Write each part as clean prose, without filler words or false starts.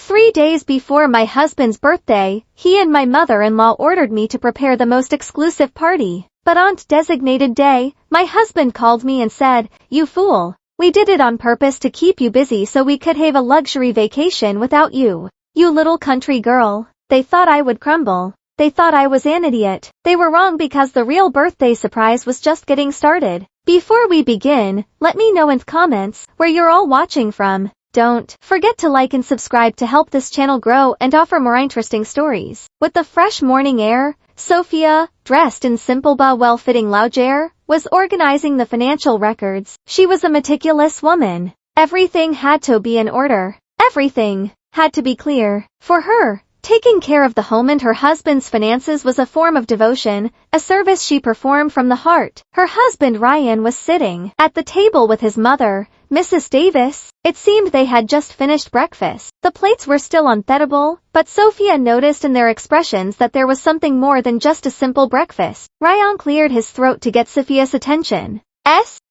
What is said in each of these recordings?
3 days before my husband's birthday, he and my mother-in-law ordered me to prepare the most exclusive party. But on designated day, my husband called me and said, "You fool. We did it on purpose to keep you busy so we could have a luxury vacation without you. You little country girl." They thought I would crumble. They thought I was an idiot. They were wrong because the real birthday surprise was just getting started. Before we begin, let me know in the comments where you're all watching from. Don't forget to like and subscribe to help this channel grow and offer more interesting stories. With the fresh morning air, Sophia, dressed in simple but well-fitting loungewear, was organizing the financial records. She was a meticulous woman. Everything had to be in order. Everything had to be clear. For her, taking care of the home and her husband's finances was a form of devotion, a service she performed from the heart. Her husband Ryan was sitting at the table with his mother, Mrs. Davis. It seemed they had just finished breakfast. The plates were still on the table, but Sophia noticed in their expressions that there was something more than just a simple breakfast. Ryan cleared his throat to get Sophia's attention.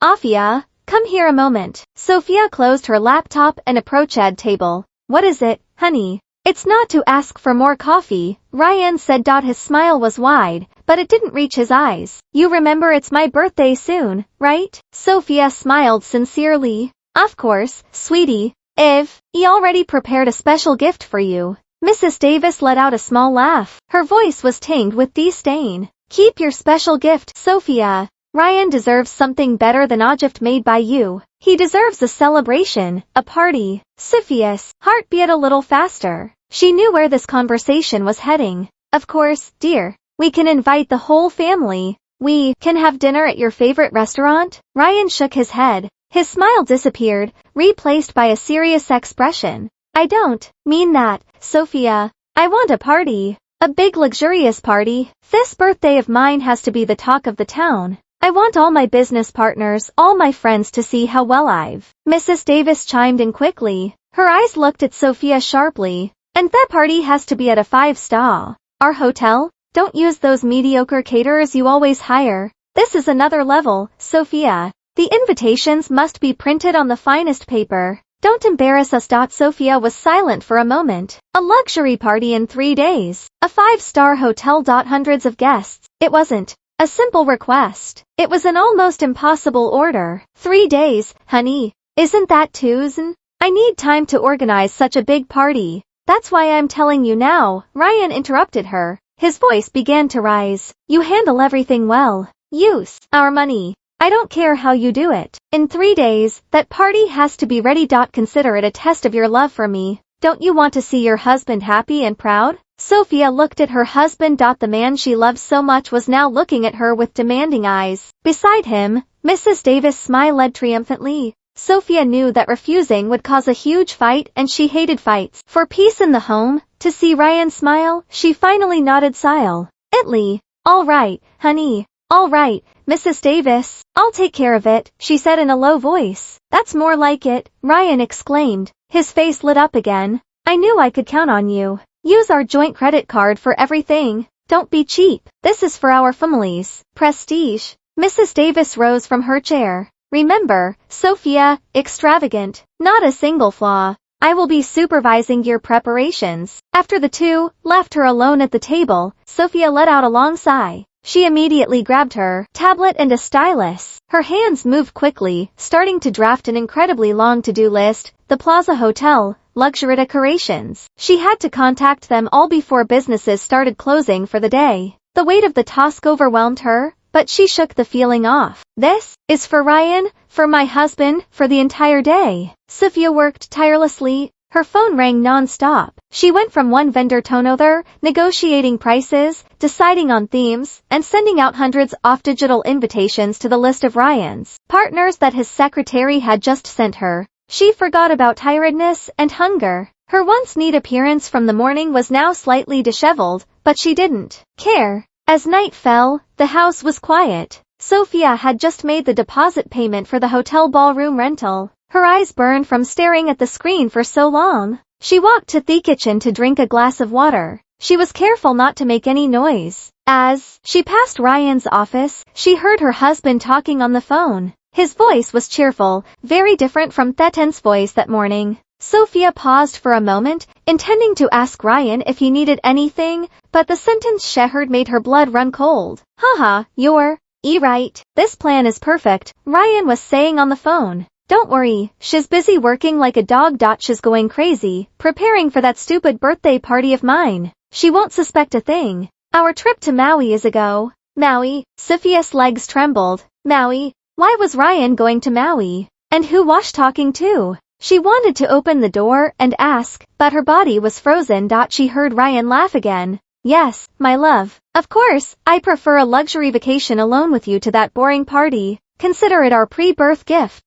Sophia, come here a moment. Sophia closed her laptop and approached the table. What is it, honey? It's not to ask for more coffee, Ryan said. His smile was wide, but it didn't reach his eyes. You remember it's my birthday soon, right? Sophia smiled sincerely. Of course, sweetie. I already prepared a special gift for you. Mrs. Davis let out a small laugh. Her voice was tinged with disdain. Keep your special gift, Sophia. Ryan deserves something better than a gift made by you. He deserves a celebration, a party. Sophia's heart beat a little faster. She knew where this conversation was heading. Of course, dear. We can invite the whole family. We can have dinner at your favorite restaurant? Ryan shook his head. His smile disappeared, replaced by a serious expression. I don't mean that, Sophia. I want a party. A big luxurious party. This birthday of mine has to be the talk of the town. I want all my business partners, all my friends to see how well I've. Mrs. Davis chimed in quickly. Her eyes looked at Sophia sharply. And that party has to be at a 5-star. Our hotel? Don't use those mediocre caterers you always hire. This is another level, Sophia. The invitations must be printed on the finest paper. Don't embarrass us. Sophia was silent for a moment. A luxury party in 3 days. A 5-star hotel. Hundreds of guests. It wasn't a simple request. It was an almost impossible order. 3 days, honey. Isn't that too soon? I need time to organize such a big party. That's why I'm telling you now, Ryan interrupted her. His voice began to rise. You handle everything well. Use our money. I don't care how you do it. In 3 days, that party has to be ready. Consider it a test of your love for me. Don't you want to see your husband happy and proud? Sophia looked at her husband. The man she loved so much was now looking at her with demanding eyes. Beside him, Mrs. Davis smiled triumphantly. Sophia knew that refusing would cause a huge fight, and she hated fights. For peace in the home, to see Ryan smile, she finally nodded silently. All right, honey. All right, Mrs. Davis. I'll take care of it, she said in a low voice. That's more like it, Ryan exclaimed. His face lit up again. I knew I could count on you. Use our joint credit card for everything. Don't be cheap. This is for our family's prestige. Mrs. Davis rose from her chair. Remember, Sophia, extravagant, not a single flaw. I will be supervising your preparations. After the two left her alone at the table, Sophia let out a long sigh. She immediately grabbed her tablet and a stylus. Her hands moved quickly, starting to draft an incredibly long to-do list. The Plaza Hotel, luxury decorations. She had to contact them all before businesses started closing for the day. The weight of the task overwhelmed her, but she shook the feeling off. This is for Ryan, for my husband, for the entire day. Sophia worked tirelessly. Her phone rang non-stop. She went from one vendor to another, negotiating prices, deciding on themes, and sending out hundreds of digital invitations to the list of Ryan's partners that his secretary had just sent her. She forgot about tiredness and hunger. Her once neat appearance from the morning was now slightly disheveled, but she didn't care. As night fell, the house was quiet. Sophia had just made the deposit payment for the hotel ballroom rental. Her eyes burned from staring at the screen for so long. She walked to the kitchen to drink a glass of water. She was careful not to make any noise. As she passed Ryan's office, she heard her husband talking on the phone. His voice was cheerful, very different from Thetan's voice that morning. Sophia paused for a moment, intending to ask Ryan if he needed anything, but the sentence she heard made her blood run cold. Haha, you're right. This plan is perfect, Ryan was saying on the phone. Don't worry, she's busy working like a dog. She's going crazy, preparing for that stupid birthday party of mine. She won't suspect a thing. Our trip to Maui is a go. Maui? Sophia's legs trembled. Maui? Why was Ryan going to Maui? And who was talking to? She wanted to open the door and ask, but her body was frozen. She heard Ryan laugh again. Yes, my love. Of course, I prefer a luxury vacation alone with you to that boring party. Consider it our pre-birth gift.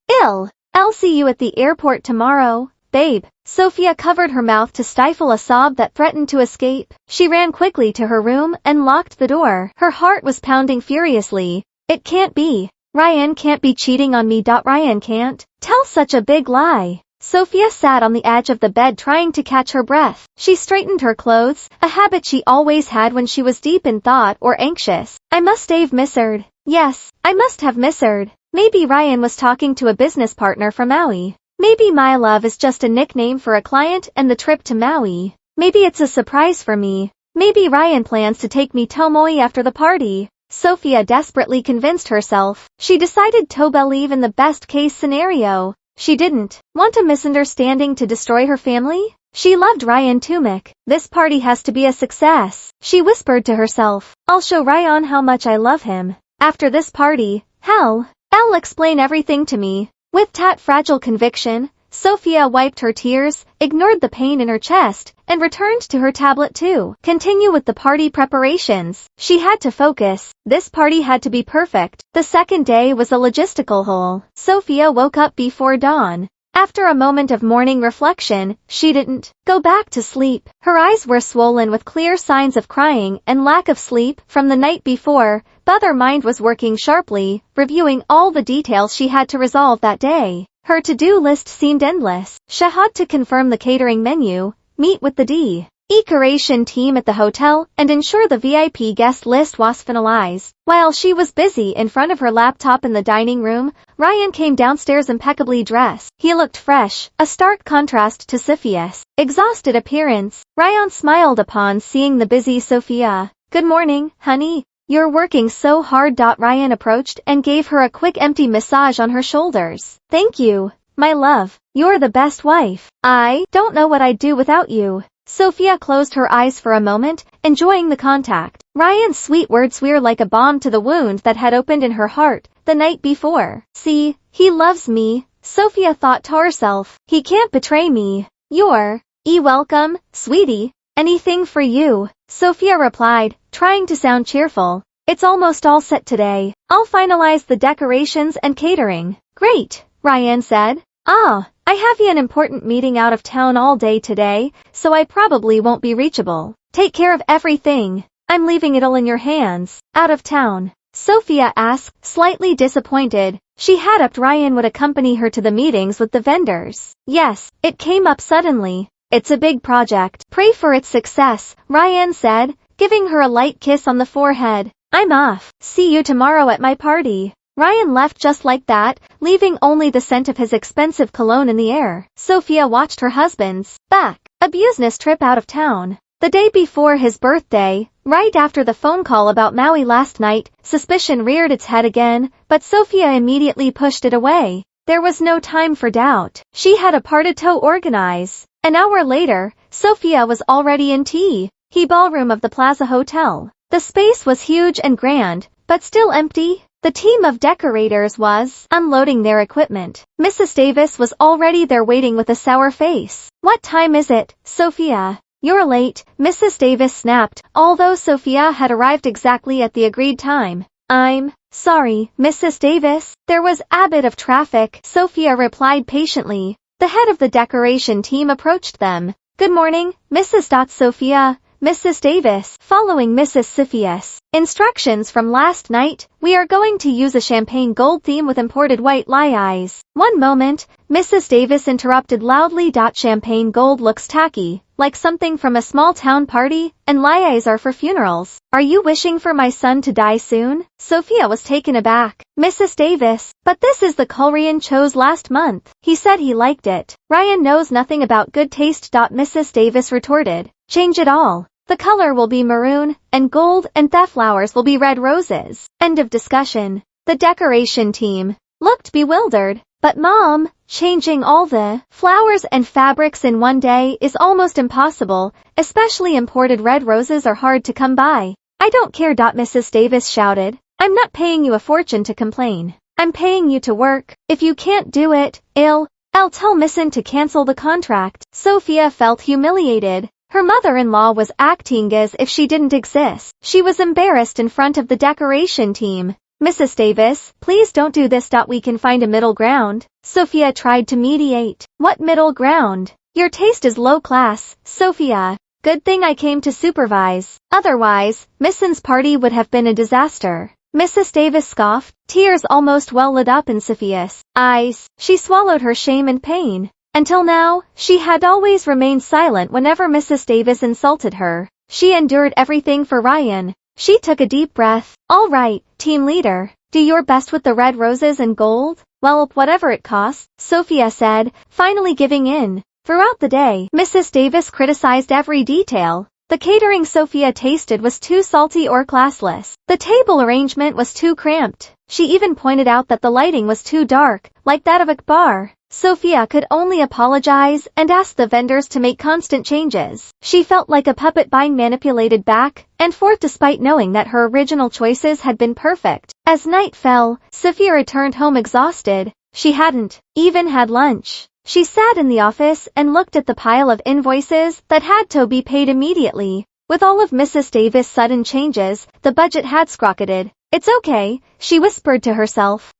I'll see you at the airport tomorrow, babe. Sophia covered her mouth to stifle a sob that threatened to escape. She ran quickly to her room and locked the door. Her heart was pounding furiously. It can't be. Ryan can't be cheating on me. Ryan can't tell such a big lie. Sophia sat on the edge of the bed trying to catch her breath. She straightened her clothes, a habit she always had when she was deep in thought or anxious. I must have misheard. Yes, I must have misheard. Maybe Ryan was talking to a business partner from Maui. Maybe my love is just a nickname for a client and the trip to Maui. Maybe it's a surprise for me. Maybe Ryan plans to take me to Maui after the party. Sophia desperately convinced herself. She decided to believe in the best case scenario. She didn't want a misunderstanding to destroy her family. She loved Ryan too much. This party has to be a success. She whispered to herself. I'll show Ryan how much I love him. After this party, I'll explain everything to me. With that fragile conviction, Sophia wiped her tears, ignored the pain in her chest, and returned to her tablet to continue with the party preparations. She had to focus. This party had to be perfect. The second day was a logistical hole. Sophia woke up before dawn. After a moment of morning reflection, she didn't go back to sleep. Her eyes were swollen with clear signs of crying and lack of sleep from the night before, but her mind was working sharply, reviewing all the details she had to resolve that day. Her to-do list seemed endless. She had to confirm the catering menu, meet with the decoration team at the hotel, and ensure the VIP guest list was finalized. While she was busy in front of her laptop in the dining room, Ryan came downstairs impeccably dressed. He looked fresh, a stark contrast to Sophia's exhausted appearance. Ryan smiled upon seeing the busy Sophia. Good morning, honey. You're working so hard. Ryan approached and gave her a quick empty massage on her shoulders. Thank you, my love. You're the best wife. I don't know what I'd do without you. Sophia closed her eyes for a moment, enjoying the contact. Ryan's sweet words were like a balm to the wound that had opened in her heart the night before. See, he loves me, Sophia thought to herself. He can't betray me. You're welcome, sweetie. Anything for you, Sophia replied, trying to sound cheerful. It's almost all set today. I'll finalize the decorations and catering. Great, Ryan said. I have an important meeting out of town all day today, so I probably won't be reachable. Take care of everything. I'm leaving it all in your hands. Out of town? Sophia asked, slightly disappointed. She had hoped Ryan would accompany her to the meetings with the vendors. Yes, it came up suddenly. It's a big project. Pray for its success, Ryan said, giving her a light kiss on the forehead. I'm off. See you tomorrow at my party. Ryan left just like that, leaving only the scent of his expensive cologne in the air. Sophia watched her husband's a business trip out of town. The day before his birthday, right after the phone call about Maui last night, suspicion reared its head again, but Sophia immediately pushed it away. There was no time for doubt. She had a party to organize. An hour later, Sophia was already in the ballroom of the Plaza Hotel. The space was huge and grand, but still empty. The team of decorators was unloading their equipment. Mrs. Davis was already there waiting with a sour face. What time is it, Sophia? You're late, Mrs. Davis snapped, although Sophia had arrived exactly at the agreed time. I'm sorry, Mrs. Davis. There was a bit of traffic, Sophia replied patiently. The head of the decoration team approached them. Good morning, Mrs. Sophia. Mrs. Davis, following Mrs. Sophia's instructions from last night, we are going to use a champagne gold theme with imported white eyes. One moment, Mrs. Davis interrupted loudly. Champagne gold looks tacky, like something from a small town party, and lies are for funerals. Are you wishing for my son to die soon? Sophia was taken aback. Mrs. Davis, but this is the color Ryan chose last month. He said he liked it. Ryan knows nothing about good taste. Mrs. Davis retorted. Change it all. The color will be maroon, and gold, and the flowers will be red roses. End of discussion. The decoration team looked bewildered. But Mom, changing all the flowers and fabrics in one day is almost impossible, especially imported red roses are hard to come by. I don't care. Mrs. Davis shouted. I'm not paying you a fortune to complain. I'm paying you to work. If you can't do it, I'll tell Missin to cancel the contract. Sophia felt humiliated. Her mother-in-law was acting as if she didn't exist. She was embarrassed in front of the decoration team. Mrs. Davis, please don't do this. We can find a middle ground. Sophia tried to mediate. What middle ground? Your taste is low class, Sophia. Good thing I came to supervise. Otherwise, Missin's party would have been a disaster. Mrs. Davis scoffed, tears almost well lit up in Sophia's eyes. She swallowed her shame and pain. Until now, she had always remained silent whenever Mrs. Davis insulted her. She endured everything for Ryan. She took a deep breath. All right, team leader. Do your best with the red roses and gold? Well, whatever it costs, Sophia said, finally giving in. Throughout the day, Mrs. Davis criticized every detail. The catering Sophia tasted was too salty or classless. The table arrangement was too cramped. She even pointed out that the lighting was too dark, like that of a bar. Sophia could only apologize and ask the vendors to make constant changes. She felt like a puppet being manipulated back and forth despite knowing that her original choices had been perfect. As night fell, Sophia returned home exhausted. She hadn't even had lunch. She sat in the office and looked at the pile of invoices that had to be paid immediately. With all of Mrs. Davis' sudden changes, the budget had skyrocketed. It's okay, she whispered to herself.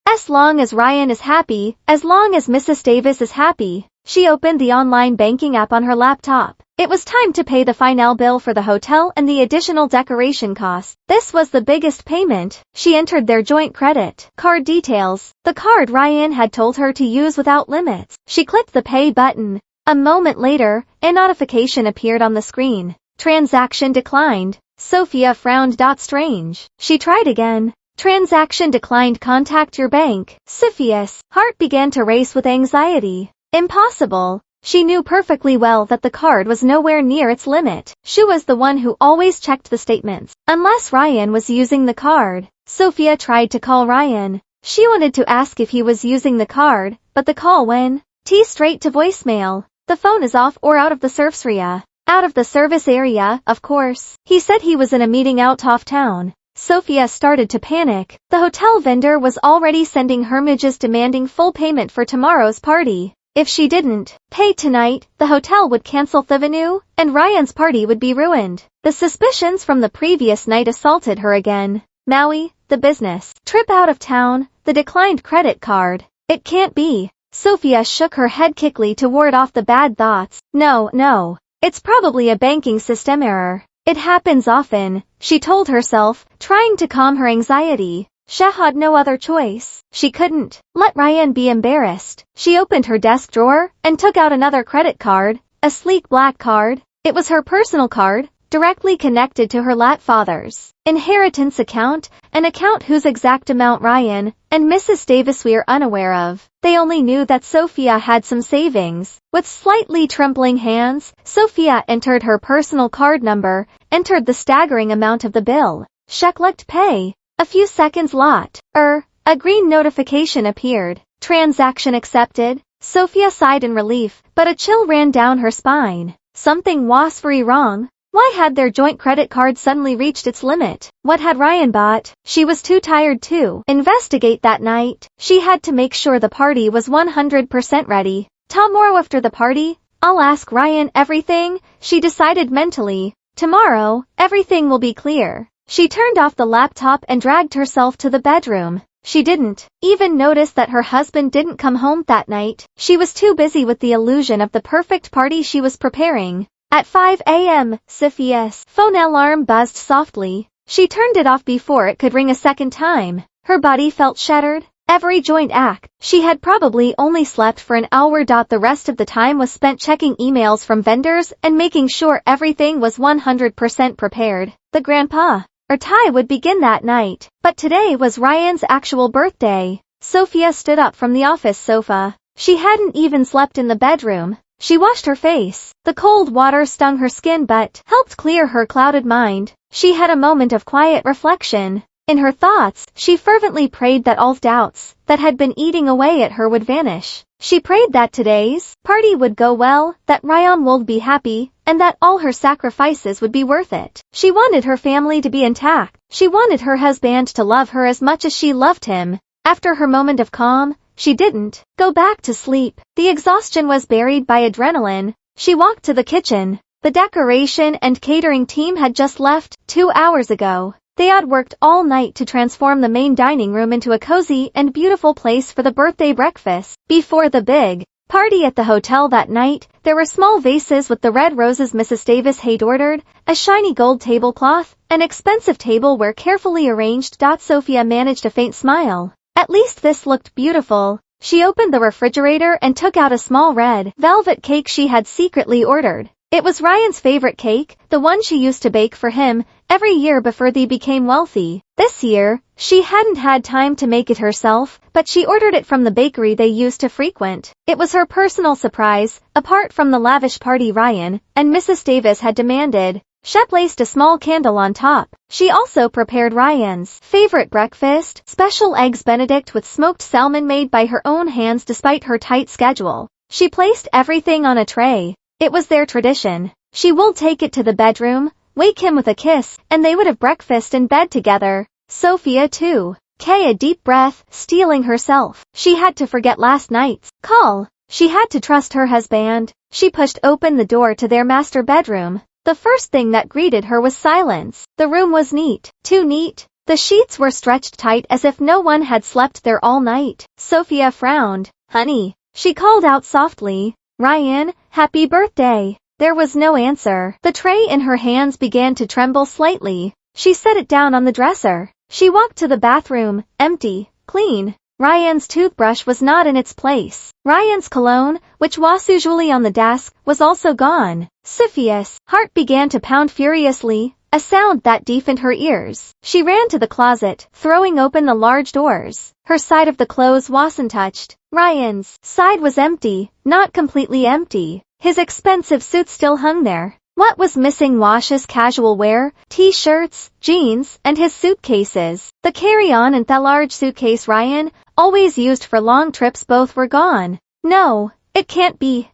As long as Ryan is happy, as long as Mrs. Davis is happy. She opened the online banking app on her laptop. It was time to pay the final bill for the hotel and the additional decoration costs. This was the biggest payment. She entered their joint credit card details, the card Ryan had told her to use without limits. She clicked the pay button. A moment later, a notification appeared on the screen. Transaction declined. Sophia frowned. Strange. She tried again. Transaction declined. Contact your bank. Sophia's heart began to race with anxiety. Impossible. She knew perfectly well that the card was nowhere near its limit. She was the one who always checked the statements. Unless Ryan was using the card. Sophia tried to call Ryan. She wanted to ask if he was using the card, but the call went straight to voicemail. The phone is off or out of the service area. Out of the service area, of course. He said he was in a meeting out of town. Sophia started to panic. The hotel vendor was already sending her messages demanding full payment for tomorrow's party. If she didn't pay tonight, the hotel would cancel the venue, and Ryan's party would be ruined. The suspicions from the previous night assaulted her again. Maui, the business trip out of town, the declined credit card. It can't be. Sophia shook her head quickly to ward off the bad thoughts. No. It's probably a banking system error. It happens often, she told herself, trying to calm her anxiety. She had no other choice. She couldn't let Ryan be embarrassed. She opened her desk drawer and took out another credit card, a sleek black card. It was her personal card, directly connected to her late father's inheritance account, an account whose exact amount Ryan and Mrs. Davis were unaware of. They only knew that Sophia had some savings. With slightly trembling hands, Sophia entered her personal card number, entered the staggering amount of the bill. She clicked pay. A few seconds later, a green notification appeared. Transaction accepted. Sophia sighed in relief, but a chill ran down her spine. Something was very wrong. Why had their joint credit card suddenly reached its limit? What had Ryan bought? She was too tired to investigate that night. She had to make sure the party was 100% ready. Tomorrow after the party, I'll ask Ryan everything, she decided mentally. Tomorrow, everything will be clear. She turned off the laptop and dragged herself to the bedroom. She didn't even notice that her husband didn't come home that night. She was too busy with the illusion of the perfect party she was preparing. At 5 a.m., Sophia's phone alarm buzzed softly. She turned it off before it could ring a second time. Her body felt shattered. every joint act. She had probably only slept for an hour. The rest of the time was spent checking emails from vendors and making sure everything was 100% prepared. The grandpa, or Ty, would begin that night. But today was Ryan's actual birthday. Sophia stood up from the office sofa. She hadn't even slept in the bedroom. She washed her face. The cold water stung her skin but helped clear her clouded mind. She had a moment of quiet reflection. In her thoughts, she fervently prayed that all doubts that had been eating away at her would vanish. She prayed that today's party would go well, that Ryan would be happy, and that all her sacrifices would be worth it. She wanted her family to be intact. She wanted her husband to love her as much as she loved him. After her moment of calm, she didn't go back to sleep. The exhaustion was buried by adrenaline. She walked to the kitchen. The decoration and catering team had just left 2 hours ago. They had worked all night to transform the main dining room into a cozy and beautiful place for the birthday breakfast. Before the big party at the hotel that night, there were small vases with the red roses Mrs. Davis had ordered, a shiny gold tablecloth, an expensive tableware carefully arranged. Sophia managed a faint smile. At least this looked beautiful. She opened the refrigerator and took out a small red velvet cake she had secretly ordered. It was Ryan's favorite cake, the one she used to bake for him every year before they became wealthy. This year, she hadn't had time to make it herself, but she ordered it from the bakery they used to frequent. It was her personal surprise, apart from the lavish party Ryan and Mrs. Davis had demanded. She placed a small candle on top. She also prepared Ryan's favorite breakfast, special eggs Benedict with smoked salmon made by her own hands despite her tight schedule. She placed everything on a tray. It was their tradition. She would take it to the bedroom, wake him with a kiss, and they would have breakfast in bed together. Sophia too. A deep breath, steeling herself. She had to forget last night's call. She had to trust her husband. She pushed open the door to their master bedroom. The first thing that greeted her was silence. The room was neat. Too neat. The sheets were stretched tight as if no one had slept there all night. Sophia frowned. "Honey," she called out softly. "Ryan, happy birthday." There was no answer. The tray in her hands began to tremble slightly. She set it down on the dresser. She walked to the bathroom, empty, clean. Ryan's toothbrush was not in its place. Ryan's cologne, which was usually on the desk, was also gone. Sophia's heart began to pound furiously, a sound that deafened her ears. She ran to the closet, throwing open the large doors. Her side of the clothes wasn't touched. Ryan's side was empty, not completely empty. His expensive suit still hung there. What was missing was his casual wear, t-shirts, jeans, and his suitcases. The carry-on and the large suitcase Ryan always used for long trips both were gone. "No, it can't be."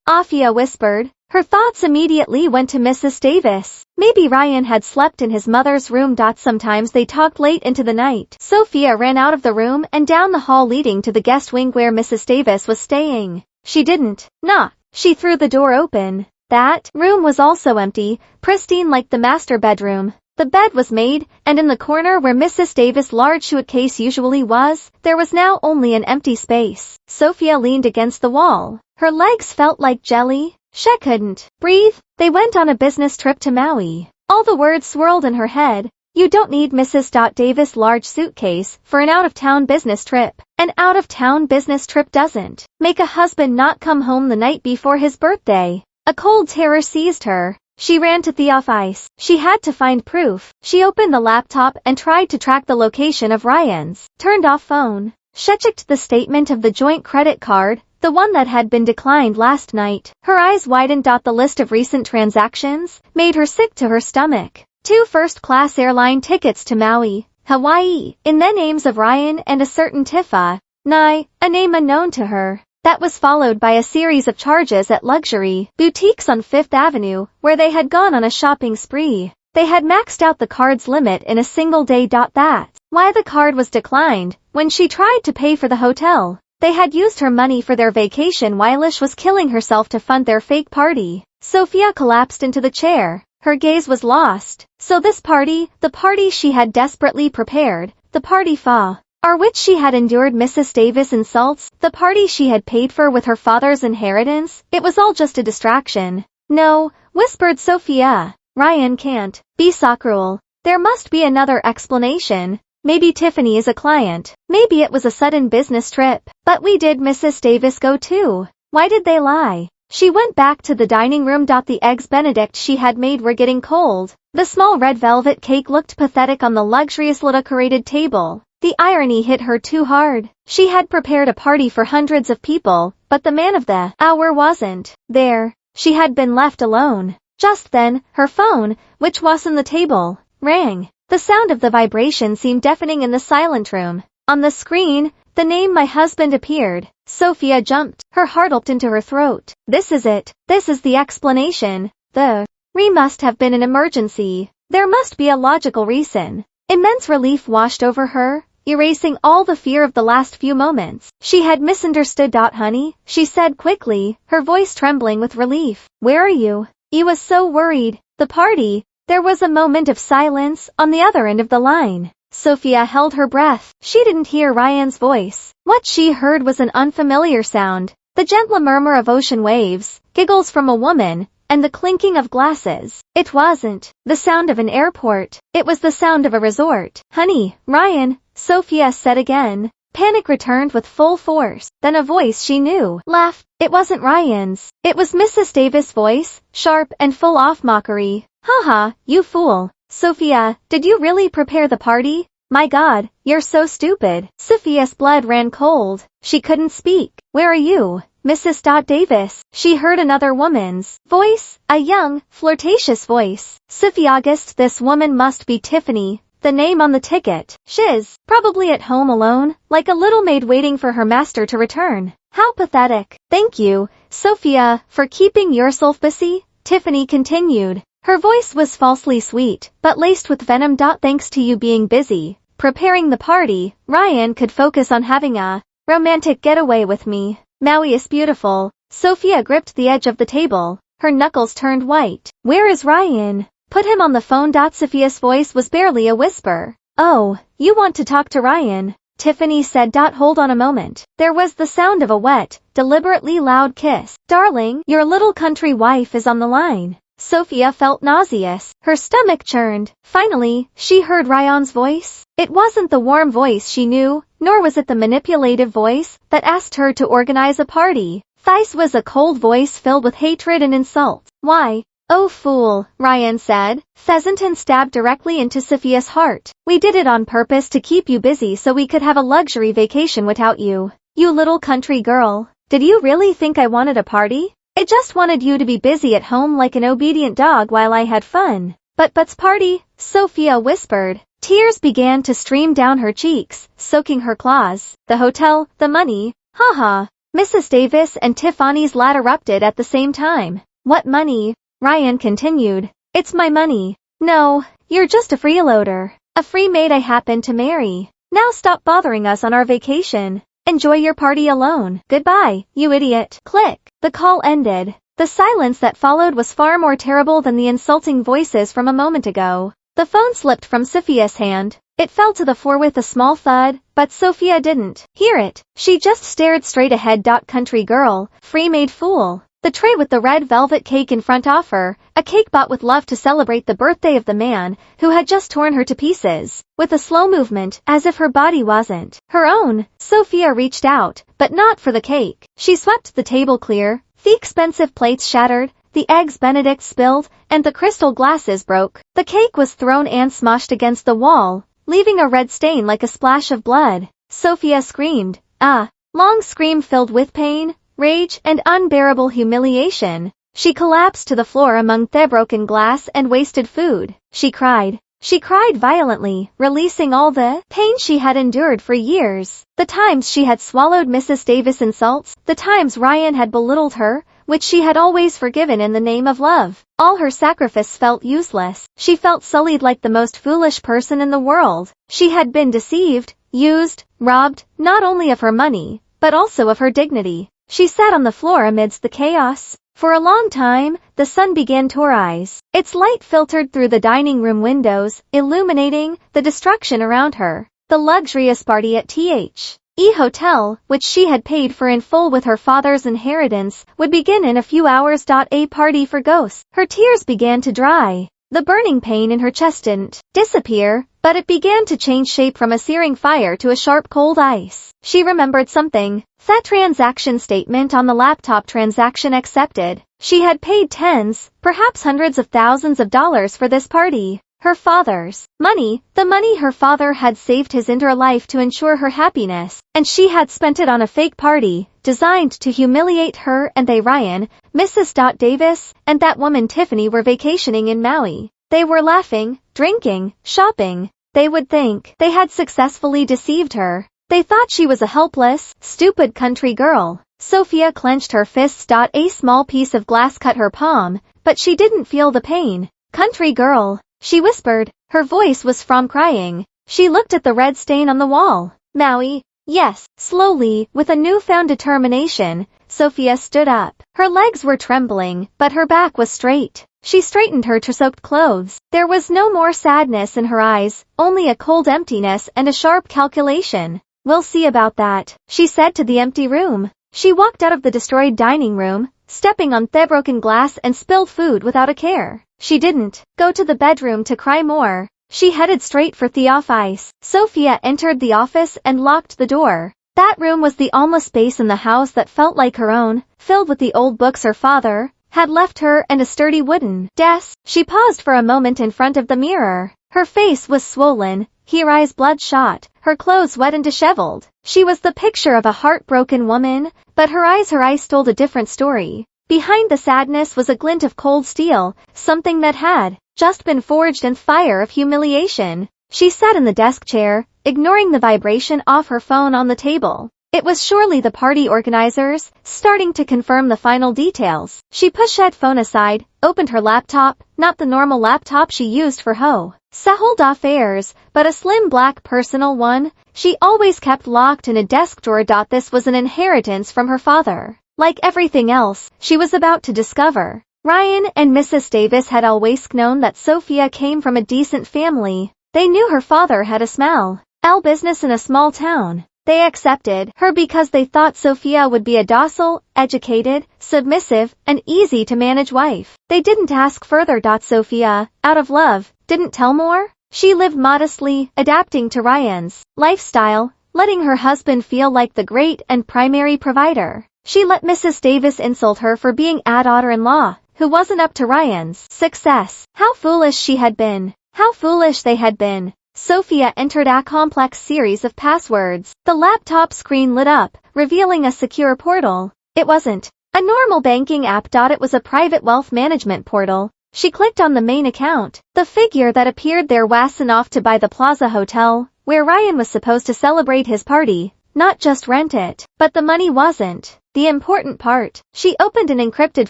Sophia whispered. Her thoughts immediately went to Mrs. Davis. Maybe Ryan had slept in his mother's room. Sometimes they talked late into the night. Sophia ran out of the room and down the hall leading to the guest wing where Mrs. Davis was staying. She didn't knock. She threw the door open. That room was also empty, pristine like the master bedroom. The bed was made, and in the corner where Mrs. Davis' large suitcase usually was, there was now only an empty space. Sophia leaned against the wall. Her legs felt like jelly. She couldn't breathe. They went on a business trip to Maui. All the words swirled in her head. You don't need Mrs. Davis' large suitcase for an out-of-town business trip. An out-of-town business trip doesn't make a husband not come home the night before his birthday. A cold terror seized her. She ran to the office. She had to find proof. She opened the laptop and tried to track the location of Ryan's turned-off phone. She checked the statement of the joint credit card, the one that had been declined last night. Her eyes widened. The list of recent transactions made her sick to her stomach. 2 first-class airline tickets to Maui, Hawaii, in the names of Ryan and a certain Tifa Nye, a name unknown to her. That was followed by a series of charges at luxury boutiques on Fifth Avenue, where they had gone on a shopping spree. They had maxed out the card's limit in a single day. That's why the card was declined when she tried to pay for the hotel. They had used her money for their vacation while she was killing herself to fund their fake party. Sophia collapsed into the chair. Her gaze was lost. So this party, the party she had desperately prepared, the party for which she had endured Mrs. Davis' insults, the party she had paid for with her father's inheritance, it was all just a distraction. "No," whispered Sophia. "Ryan can't be so cruel. There must be another explanation." Maybe Tiffany is a client. Maybe it was a sudden business trip. But we did Mrs. Davis go too. Why did they lie? She went back to the dining room. The eggs Benedict she had made were getting cold. The small red velvet cake looked pathetic on the luxuriously decorated table. The irony hit her too hard. She had prepared a party for hundreds of people, but the man of the hour wasn't there. She had been left alone. Just then, her phone, which was on the table, rang. The sound of the vibration seemed deafening in the silent room. On the screen, the name my husband appeared. Sophia jumped. Her heart leaped into her throat. This is it. This is the explanation. The must have been an emergency. There must be a logical reason. Immense relief washed over her, erasing all the fear of the last few moments. She had misunderstood. Honey, she said quickly, her voice trembling with relief. Where are you? I was so worried. The party. There was a moment of silence on the other end of the line. Sophia held her breath. She didn't hear Ryan's voice. What she heard was an unfamiliar sound. The gentle murmur of ocean waves, giggles from a woman, and the clinking of glasses. It wasn't the sound of an airport. It was the sound of a resort. Honey, Ryan, Sophia said again. Panic returned with full force. Then a voice she knew laughed. It wasn't Ryan's. It was Mrs. Davis' voice, sharp and full of mockery. Haha, you fool. Sophia, did you really prepare the party? My God, you're so stupid. Sophia's blood ran cold. She couldn't speak. Where are you, Mrs. Davis? She heard another woman's voice, a young, flirtatious voice. Sophia guessed this woman must be Tiffany, the name on the ticket. She's probably at home alone, like a little maid waiting for her master to return. How pathetic. Thank you, Sophia, for keeping yourself busy, Tiffany continued. Her voice was falsely sweet, but laced with venom. Thanks to you being busy preparing the party, Ryan could focus on having a romantic getaway with me. Maui is beautiful. Sophia gripped the edge of the table. Her knuckles turned white. Where is Ryan? Put him on the phone. Sophia's voice was barely a whisper. Oh, you want to talk to Ryan? Tiffany said. Hold on a moment. There was the sound of a wet, deliberately loud kiss. Darling, your little country wife is on the line. Sophia felt nauseous. Her stomach churned. Finally, she heard Ryan's voice. It wasn't the warm voice she knew, nor was it the manipulative voice that asked her to organize a party. This was a cold voice filled with hatred and insult. Why? Oh fool, Ryan said. Pheasant and stabbed directly into Sophia's heart. We did it on purpose to keep you busy so we could have a luxury vacation without you. You little country girl. Did you really think I wanted a party? I just wanted you to be busy at home like an obedient dog while I had fun. But's party, Sophia whispered. Tears began to stream down her cheeks, soaking her claws. The hotel, the money, haha. Mrs. Davis and Tiffany's laugh erupted at the same time. What money? Ryan continued. It's my money. No, you're just a freeloader. A free maid I happen to marry. Now stop bothering us on our vacation. Enjoy your party alone. Goodbye, you idiot. Click. The call ended. The silence that followed was far more terrible than the insulting voices from a moment ago. The phone slipped from Sophia's hand. It fell to the floor with a small thud, but Sophia didn't hear it. She just stared straight ahead. Country girl, free-made fool. The tray with the red velvet cake in front of her, a cake bought with love to celebrate the birthday of the man who had just torn her to pieces. With a slow movement, as if her body wasn't her own, Sophia reached out, but not for the cake. She swept the table clear, the expensive plates shattered, the eggs Benedict spilled, and the crystal glasses broke. The cake was thrown and smashed against the wall, leaving a red stain like a splash of blood. Sophia screamed, a long scream filled with pain, rage, and unbearable humiliation. She collapsed to the floor among the broken glass and wasted food. She cried. She cried violently, releasing all the pain she had endured for years. The times she had swallowed Mrs. Davis' insults, the times Ryan had belittled her, which she had always forgiven in the name of love. All her sacrifice felt useless. She felt sullied like the most foolish person in the world. She had been deceived, used, robbed, not only of her money, but also of her dignity. She sat on the floor amidst the chaos. For a long time, the sun began to rise. Its light filtered through the dining room windows, illuminating the destruction around her. The luxurious party at the hotel, which she had paid for in full with her father's inheritance, would begin in a few hours. A party for ghosts. Her tears began to dry. The burning pain in her chest didn't disappear, but it began to change shape from a searing fire to a sharp cold ice. She remembered something. That transaction statement on the laptop, transaction accepted. She had paid tens, perhaps hundreds of thousands of dollars for this party. Her father's money, the money her father had saved his entire life to ensure her happiness, and she had spent it on a fake party, designed to humiliate her. And they, Ryan, Mrs. Davis, and that woman Tiffany, were vacationing in Maui. They were laughing, drinking, shopping. They would think they had successfully deceived her. They thought she was a helpless, stupid country girl. Sophia clenched her fists. A small piece of glass cut her palm, but she didn't feel the pain. Country girl, she whispered. Her voice was from crying. She looked at the red stain on the wall. Maui? Yes. Slowly, with a newfound determination, Sophia stood up. Her legs were trembling, but her back was straight. She straightened her soaked clothes. There was no more sadness in her eyes, only a cold emptiness and a sharp calculation. We'll see about that, she said to the empty room. She walked out of the destroyed dining room, stepping on the broken glass and spilled food without a care. She didn't go to the bedroom to cry more. She headed straight for the office. Sophia entered the office and locked the door. That room was the only space in the house that felt like her own, filled with the old books her father had left her and a sturdy wooden desk. She paused for a moment in front of the mirror. Her face was swollen, her eyes bloodshot, her clothes wet and disheveled. She was the picture of a heartbroken woman, but her eyes told a different story. Behind the sadness was a glint of cold steel, something that had just been forged in fire of humiliation. She sat in the desk chair, ignoring the vibration of her phone on the table. It was surely the party organizers, starting to confirm the final details. She pushed that phone aside, opened her laptop, not the normal laptop she used for household affairs, but a slim black personal one she always kept locked in a desk drawer. This was an inheritance from her father. Like everything else she was about to discover, Ryan and Mrs. Davis had always known that Sophia came from a decent family. They knew her father had a small business in a small town. They accepted her because they thought Sophia would be a docile, educated, submissive, and easy-to-manage wife. They didn't ask further. Sophia, out of love, didn't tell more. She lived modestly, adapting to Ryan's lifestyle, letting her husband feel like the great and primary provider. She let Mrs. Davis insult her for being a daughter-in-law who wasn't up to Ryan's success. How foolish she had been. How foolish they had been. Sophia entered a complex series of passwords. The laptop screen lit up, revealing a secure portal. It wasn't a normal banking app. It was a private wealth management portal. She clicked on the main account. The figure that appeared there was enough to buy the Plaza Hotel, where Ryan was supposed to celebrate his party, not just rent it. But the money wasn't the important part. She opened an encrypted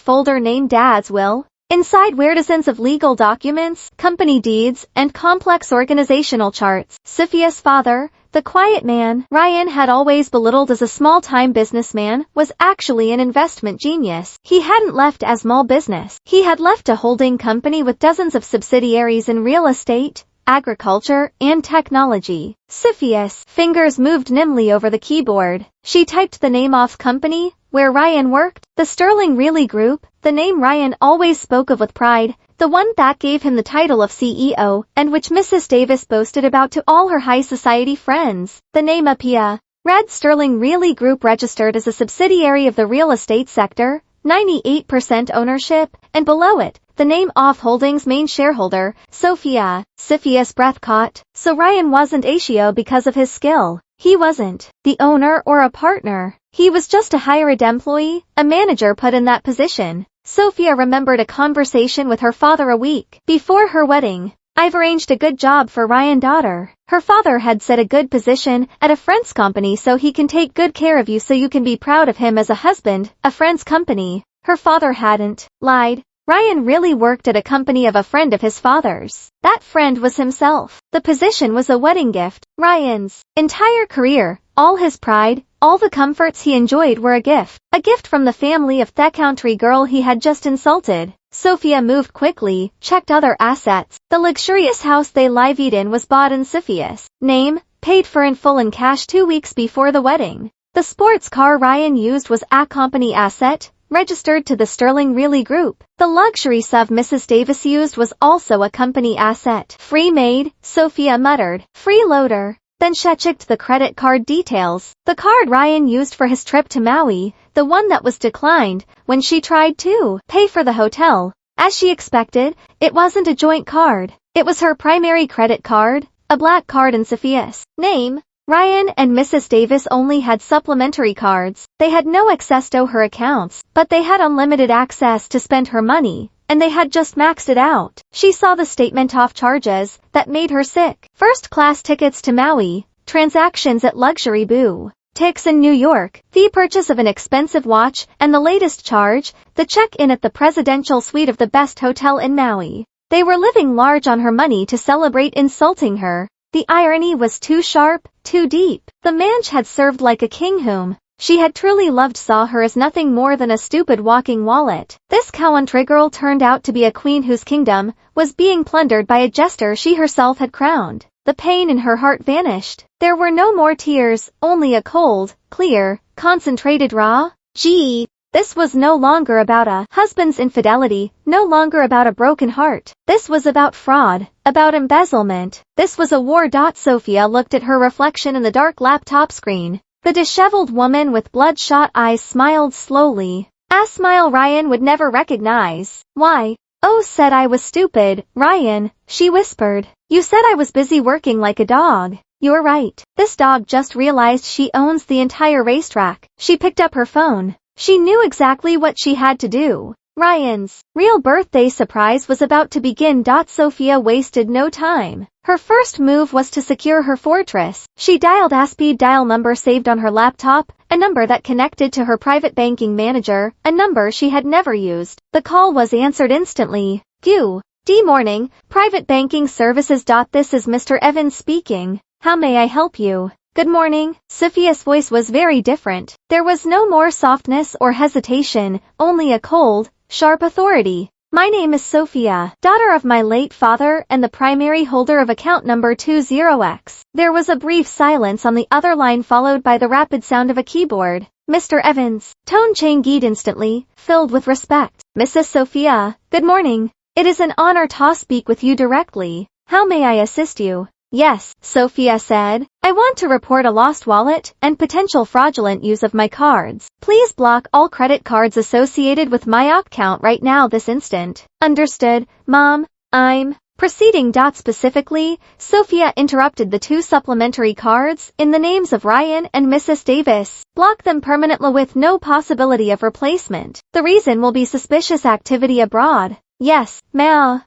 folder named Dad's Will. Inside were dozens of legal documents, company deeds, and complex organizational charts. Sophia's father, the quiet man Ryan had always belittled as a small-time businessman, was actually an investment genius. He hadn't left a small business. He had left a holding company with dozens of subsidiaries in real estate, agriculture, and technology. Sophia's fingers moved nimbly over the keyboard. She typed the name of company where Ryan worked, the Sterling Really Group, the name Ryan always spoke of with pride, the one that gave him the title of CEO, and which Mrs. Davis boasted about to all her high society friends. The name appeared. Red Sterling Really Group registered as a subsidiary of the real estate sector, 98% ownership, and below it, the name of holdings main shareholder, Sophia. Sophia's breath caught. So Ryan wasn't a CEO because of his skill. He wasn't the owner or a partner. He was just a hired employee, a manager put in that position. Sophia remembered a conversation with her father a week before her wedding. I've arranged a good job for Ryan's daughter. Her father had set a good position at a friend's company so he can take good care of you so you can be proud of him as a husband. A friend's company. Her father hadn't lied. Ryan really worked at a company of a friend of his father's. That friend was himself. The position was a wedding gift. Ryan's entire career, all his pride, all the comforts he enjoyed were a gift. A gift from the family of the country girl he had just insulted. Sophia moved quickly, checked other assets. The luxurious house they lived in was bought in Sophia's name, paid for in full in cash 2 weeks before the wedding. The sports car Ryan used was a company asset, registered to the Sterling Really Group. The luxury SUV Mrs. Davis used was also a company asset. Free maid, Sophia muttered. Freeloader. Then she checked the credit card details. The card Ryan used for his trip to Maui, the one that was declined when she tried to pay for the hotel. As she expected, it wasn't a joint card. It was her primary credit card, a black card in Sophia's name. Ryan and Mrs. Davis only had supplementary cards. They had no access to her accounts, but they had unlimited access to spend her money, and they had just maxed it out. She saw the statement off charges that made her sick. First-class tickets to Maui, transactions at Luxury Boo, tics in New York, the purchase of an expensive watch, and the latest charge, the check-in at the presidential suite of the best hotel in Maui. They were living large on her money to celebrate insulting her. The irony was too sharp, too deep. The man she had served like a king whom she had truly loved saw her as nothing more than a stupid walking wallet. This country girl turned out to be a queen whose kingdom was being plundered by a jester she herself had crowned. The pain in her heart vanished. There were no more tears, only a cold, clear, concentrated raw. Gee. This was no longer about a husband's infidelity, no longer about a broken heart. This was about fraud, about embezzlement. This was a war. Sophia looked at her reflection in the dark laptop screen. The disheveled woman with bloodshot eyes smiled slowly. A smile Ryan would never recognize. Why? Oh, said I was stupid, Ryan, she whispered. You said I was busy working like a dog. You're right. This dog just realized she owns the entire racetrack. She picked up her phone. She knew exactly what she had to do. Ryan's real birthday surprise was about to begin. Sophia wasted no time. Her first move was to secure her fortress. She dialed a speed dial number saved on her laptop, a number that connected to her private banking manager, a number she had never used. The call was answered instantly. Good morning, private banking services. This is Mr. Evans speaking. How may I help you? Good morning. Sophia's voice was very different. There was no more softness or hesitation, only a cold, sharp authority. My name is Sophia, daughter of my late father and the primary holder of account number 20X. There was a brief silence on the other line followed by the rapid sound of a keyboard. Mr. Evans, tone changed instantly, filled with respect. Mrs. Sophia, good morning. It is an honor to speak with you directly. How may I assist you? Yes, Sophia said. I want to report a lost wallet and potential fraudulent use of my cards. Please block all credit cards associated with my account right now this instant. Understood, Mom. I'm proceeding. Specifically, Sophia interrupted the two supplementary cards in the names of Ryan and Mrs. Davis. Block them permanently with no possibility of replacement. The reason will be suspicious activity abroad. Yes, ma'am.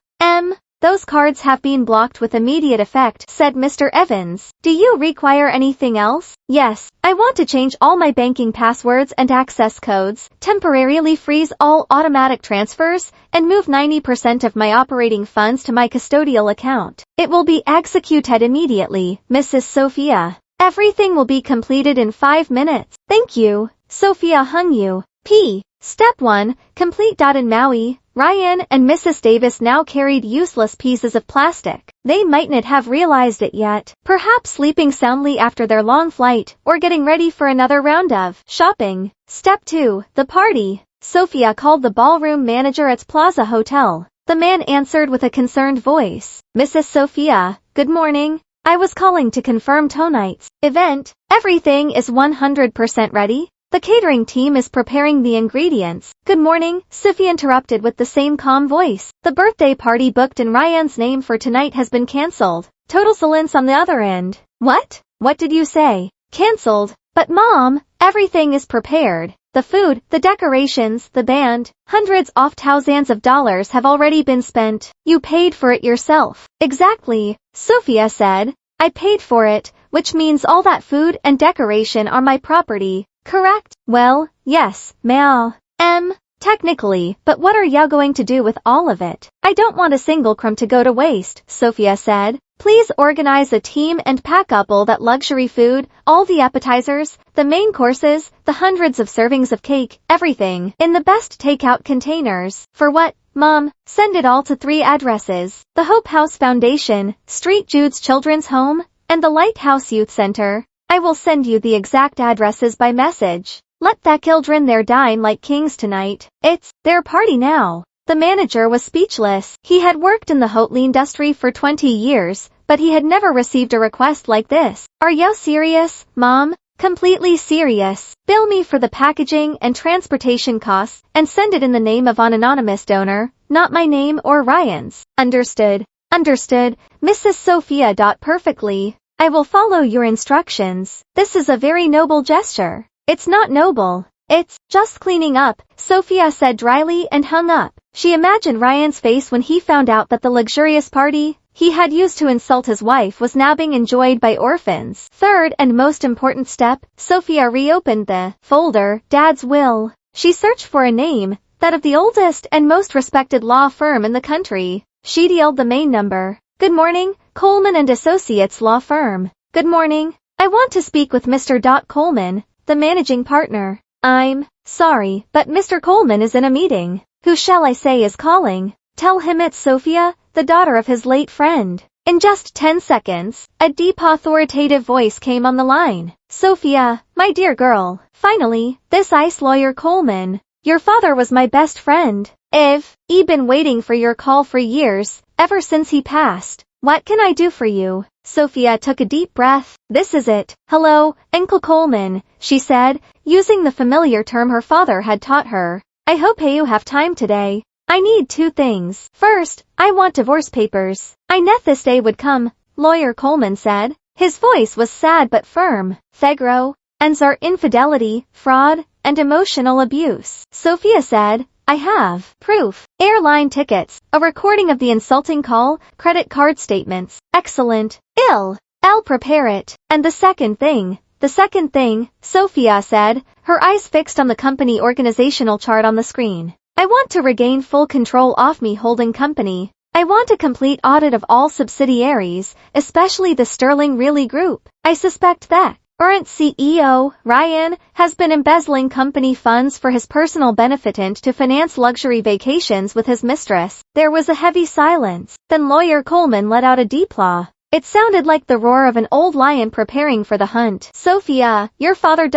Those cards have been blocked with immediate effect, said Mr. Evans. Do you require anything else? Yes, I want to change all my banking passwords and access codes, temporarily freeze all automatic transfers, and move 90% of my operating funds to my custodial account. It will be executed immediately, Mrs. Sophia. Everything will be completed in 5 minutes. Thank you. Sophia hung you. Step 1, complete. In Maui, Ryan and Mrs. Davis now carried useless pieces of plastic. They might not have realized it yet, perhaps sleeping soundly after their long flight, or getting ready for another round of shopping. Step 2, the party. Sophia called the ballroom manager at Plaza Hotel. The man answered with a concerned voice. Mrs. Sophia, good morning. I was calling to confirm tonight's event. Everything is 100% ready. The catering team is preparing the ingredients. Good morning, Sophia interrupted with the same calm voice. The birthday party booked in Ryan's name for tonight has been cancelled. Total silence on the other end. What? What did you say? Cancelled. But Mom, everything is prepared. The food, the decorations, the band, hundreds of thousands of dollars have already been spent. You paid for it yourself. Exactly, Sophia said. I paid for it, which means all that food and decoration are my property. Correct? Well, yes, ma'am. Technically, but what are you going to do with all of it? I don't want a single crumb to go to waste, Sophia said. Please organize a team and pack up all that luxury food, all the appetizers, the main courses, the hundreds of servings of cake, everything, in the best takeout containers. For what, Mom? Send it all to 3 addresses. The Hope House Foundation, Street Jude's Children's Home, and the Lighthouse Youth Center. I will send you the exact addresses by message. Let the children there dine like kings tonight. It's their party now. The manager was speechless. He had worked in the hotel industry for 20 years, but he had never received a request like this. Are you serious, Mom? Completely serious. Bill me for the packaging and transportation costs, and send it in the name of an anonymous donor, not my name or Ryan's. Understood. Understood, Mrs. Sophia. Perfectly. I will follow your instructions. This is a very noble gesture. It's not noble. It's just cleaning up, Sophia said dryly and hung up. She imagined Ryan's face when he found out that the luxurious party he had used to insult his wife was now being enjoyed by orphans. Third and most important step, Sophia reopened the folder, Dad's will. She searched for a name, that of the oldest and most respected law firm in the country. She dialed the main number. Good morning, Coleman and Associates Law Firm. Good morning. I want to speak with Mr. Coleman, the managing partner. I'm sorry, but Mr. Coleman is in a meeting. Who shall I say is calling? Tell him it's Sophia, the daughter of his late friend. In just 10 seconds, a deep authoritative voice came on the line. Sophia, my dear girl, finally, this ice lawyer Coleman. Your father was my best friend. I've been waiting for your call for years, ever since he passed. What can I do for you? Sophia took a deep breath. This is it. Hello, Uncle Coleman, she said, using the familiar term her father had taught her. I hope you have time today. I need 2 things. First, I want divorce papers. I knew this day would come, Lawyer Coleman said. His voice was sad but firm. Fegro, ends are infidelity, fraud, and emotional abuse. Sophia said, I have proof. Airline tickets, a recording of the insulting call, credit card statements. Excellent. I'll prepare it. And the second thing, Sophia said, her eyes fixed on the company organizational chart on the screen. I want to regain full control of me holding company. I want a complete audit of all subsidiaries, especially the Sterling Really Group. I suspect that current CEO, Ryan, has been embezzling company funds for his personal benefit and to finance luxury vacations with his mistress. There was a heavy silence. Then Lawyer Coleman let out a deep law. It sounded like the roar of an old lion preparing for the hunt. Sophia, your father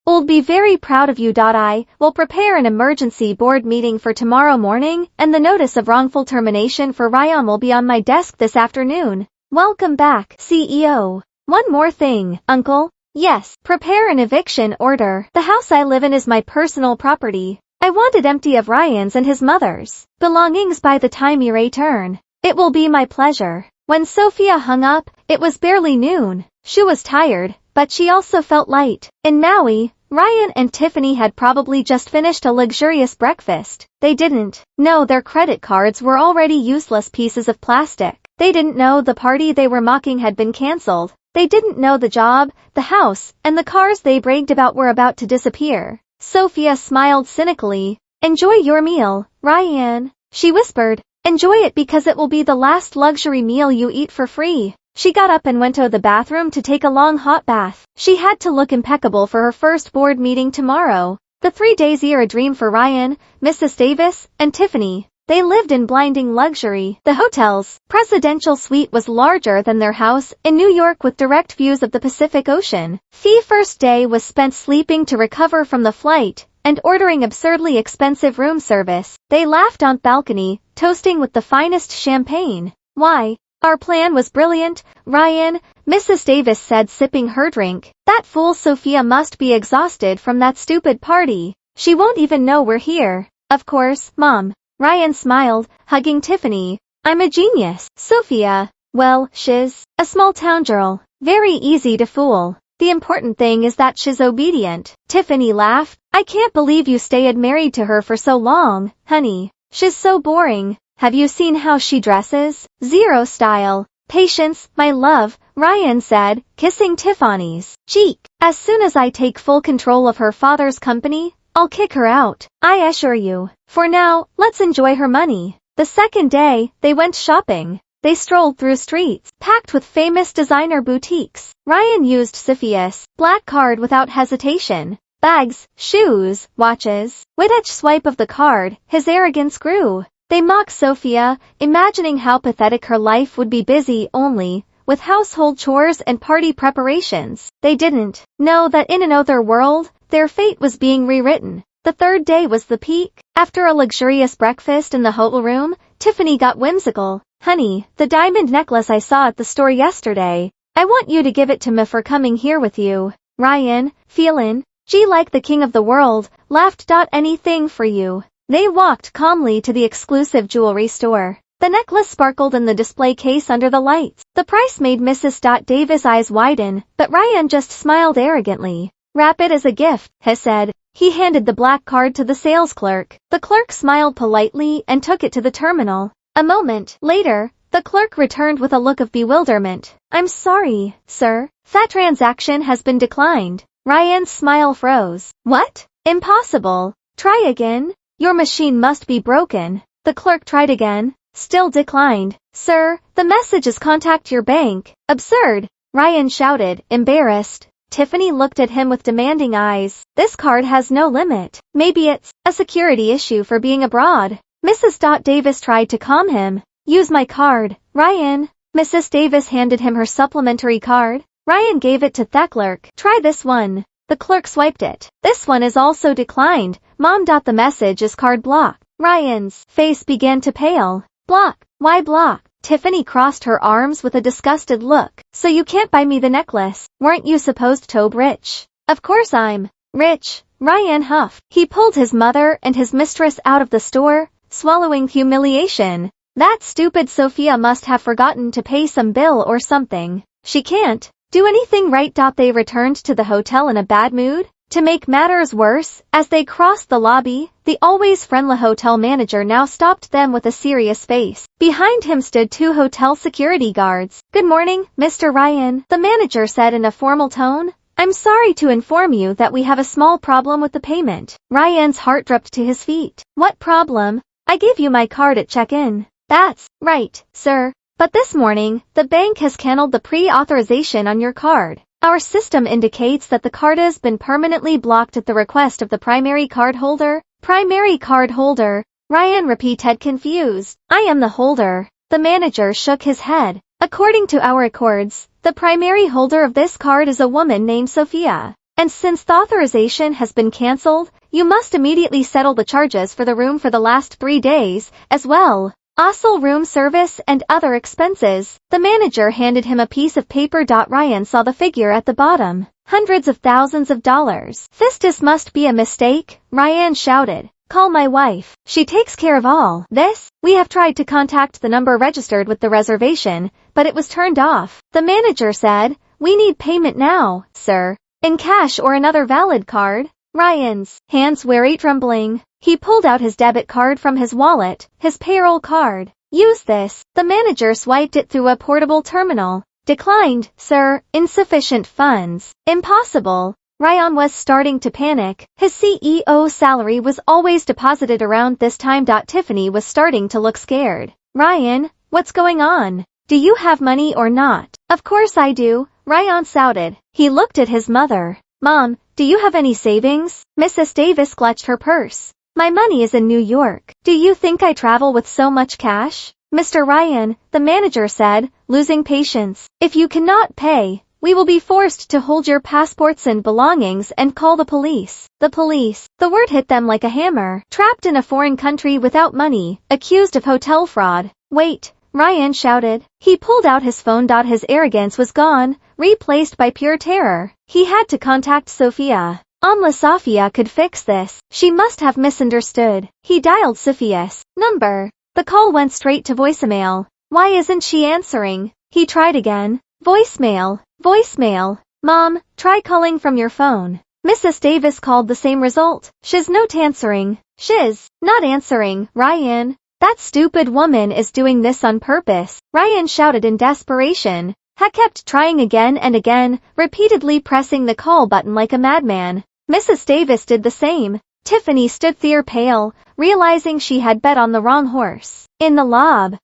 will be very proud of you. I will prepare an emergency board meeting for tomorrow morning, and the notice of wrongful termination for Ryan will be on my desk this afternoon. Welcome back, CEO. One more thing, Uncle. Yes, prepare an eviction order. The house I live in is my personal property. I want it empty of Ryan's and his mother's belongings by the time you return. It will be my pleasure. When Sophia hung up, it was barely noon. She was tired, but she also felt light. In Maui, Ryan and Tiffany had probably just finished a luxurious breakfast. They didn't know their credit cards were already useless pieces of plastic. They didn't know the party they were mocking had been canceled. They didn't know the job, the house, and the cars they bragged about were about to disappear. Sophia smiled cynically. Enjoy your meal, Ryan, she whispered. Enjoy it because it will be the last luxury meal you eat for free. She got up and went to the bathroom to take a long hot bath. She had to look impeccable for her first board meeting tomorrow. The 3 days are a dream for Ryan, Mrs. Davis, and Tiffany. They lived in blinding luxury. The hotel's presidential suite was larger than their house in New York with direct views of the Pacific Ocean. The first day was spent sleeping to recover from the flight and ordering absurdly expensive room service. They laughed on balcony, toasting with the finest champagne. Why? Our plan was brilliant, Ryan, Mrs. Davis said sipping her drink. That fool Sophia must be exhausted from that stupid party. She won't even know we're here. Of course, Mom. Ryan smiled, hugging Tiffany. I'm a genius. Sophia, well, she's a small town girl. Very easy to fool. The important thing is that she's obedient. Tiffany laughed. I can't believe you stayed married to her for so long, honey. She's so boring. Have you seen how she dresses? Zero style. Patience, my love, Ryan said, kissing Tiffany's cheek. As soon as I take full control of her father's company, I'll kick her out. I assure you. For now, let's enjoy her money. The second day, they went shopping. They strolled through streets packed with famous designer boutiques. Ryan used Sophia's black card without hesitation. Bags, shoes, watches. With each swipe of the card, his arrogance grew. They mocked Sophia, imagining how pathetic her life would be busy only with household chores and party preparations. They didn't know that in another world, Their fate was being rewritten. The third day was the peak. After a luxurious breakfast in the hotel room, Tiffany got whimsical. Honey, the diamond necklace I saw at the store yesterday. I want you to give it to me for coming here with you. Ryan, feelin' like the king of the world, laughed. Anything for you. They walked calmly to the exclusive jewelry store. The necklace sparkled in the display case under the lights. The price made Mrs. Davis' eyes widen, but Ryan just smiled arrogantly. Wrap it as a gift, he said. He handed the black card to the sales clerk. The clerk smiled politely and took it to the terminal. A moment later, the clerk returned with a look of bewilderment. I'm sorry, sir. That transaction has been declined. Ryan's smile froze. What? Impossible. Try again. Your machine must be broken. The clerk tried again. Still declined. Sir, the message is contact your bank. Absurd. Ryan shouted, embarrassed. Tiffany looked at him with demanding eyes. This card has no limit. Maybe it's a security issue for being abroad. Mrs. Davis tried to calm him. Use my card, Ryan. Mrs. Davis handed him her supplementary card. Ryan gave it to the clerk. Try this one. The clerk swiped it. This one is also declined. Mom. The message is card blocked. Ryan's face began to pale. Block? Why block? Tiffany crossed her arms with a disgusted look. So you can't buy me the necklace. Weren't you supposed to be rich? Of course I'm rich. Ryan huffed. He pulled his mother and his mistress out of the store, swallowing humiliation. That stupid Sophia must have forgotten to pay some bill or something. She can't do anything right. They returned to the hotel in a bad mood. To make matters worse, as they crossed the lobby, the always friendly hotel manager now stopped them with a serious face. Behind him stood 2 hotel security guards. Good morning, Mr. Ryan, the manager said in a formal tone. I'm sorry to inform you that we have a small problem with the payment. Ryan's heart dropped to his feet. What problem? I gave you my card at check-in. That's right, sir. But this morning, the bank has canceled the pre-authorization on your card. Our system indicates that the card has been permanently blocked at the request of the primary card holder. Primary card holder? Ryan repeated, confused. I am the holder. The manager shook his head. According to our records, the primary holder of this card is a woman named Sophia. And since the authorization has been cancelled, you must immediately settle the charges for the room for the last 3 days, as well. Also room service and other expenses. The manager handed him a piece of paper. Ryan saw the figure at the bottom. Hundreds of thousands of dollars. This must be a mistake, Ryan shouted. Call my wife. She takes care of all this. We have tried to contact the number registered with the reservation, but it was turned off. The manager said, we need payment now, sir. In cash or another valid card. Ryan's hands were trembling. He pulled out his debit card from his wallet, his payroll card. Use this. The manager swiped it through a portable terminal. Declined, sir. Insufficient funds. Impossible. Ryan was starting to panic. His CEO salary was always deposited around this time. Tiffany was starting to look scared. Ryan, what's going on? Do you have money or not? Of course I do, Ryan shouted. He looked at his mother. Mom, do you have any savings? Mrs. Davis clutched her purse. My money is in New York. Do you think I travel with so much cash? Mr. Ryan, the manager said, losing patience. If you cannot pay, we will be forced to hold your passports and belongings and call the police. The police. The word hit them like a hammer. Trapped in a foreign country without money, accused of hotel fraud. Wait, Ryan shouted. He pulled out his phone. His arrogance was gone, replaced by pure terror. He had to contact Sophia. Only Sophia could fix this. She must have misunderstood. He dialed Sophia's number. The call went straight to voicemail. Why isn't she answering? He tried again. Voicemail. Voicemail. Mom, try calling from your phone. Mrs. Davis called the same result. She's not answering. She's not answering. Ryan. That stupid woman is doing this on purpose. Ryan shouted in desperation. He kept trying again and again, repeatedly pressing the call button like a madman. Mrs. Davis did the same. Tiffany stood there pale, realizing she had bet on the wrong horse. In the lobby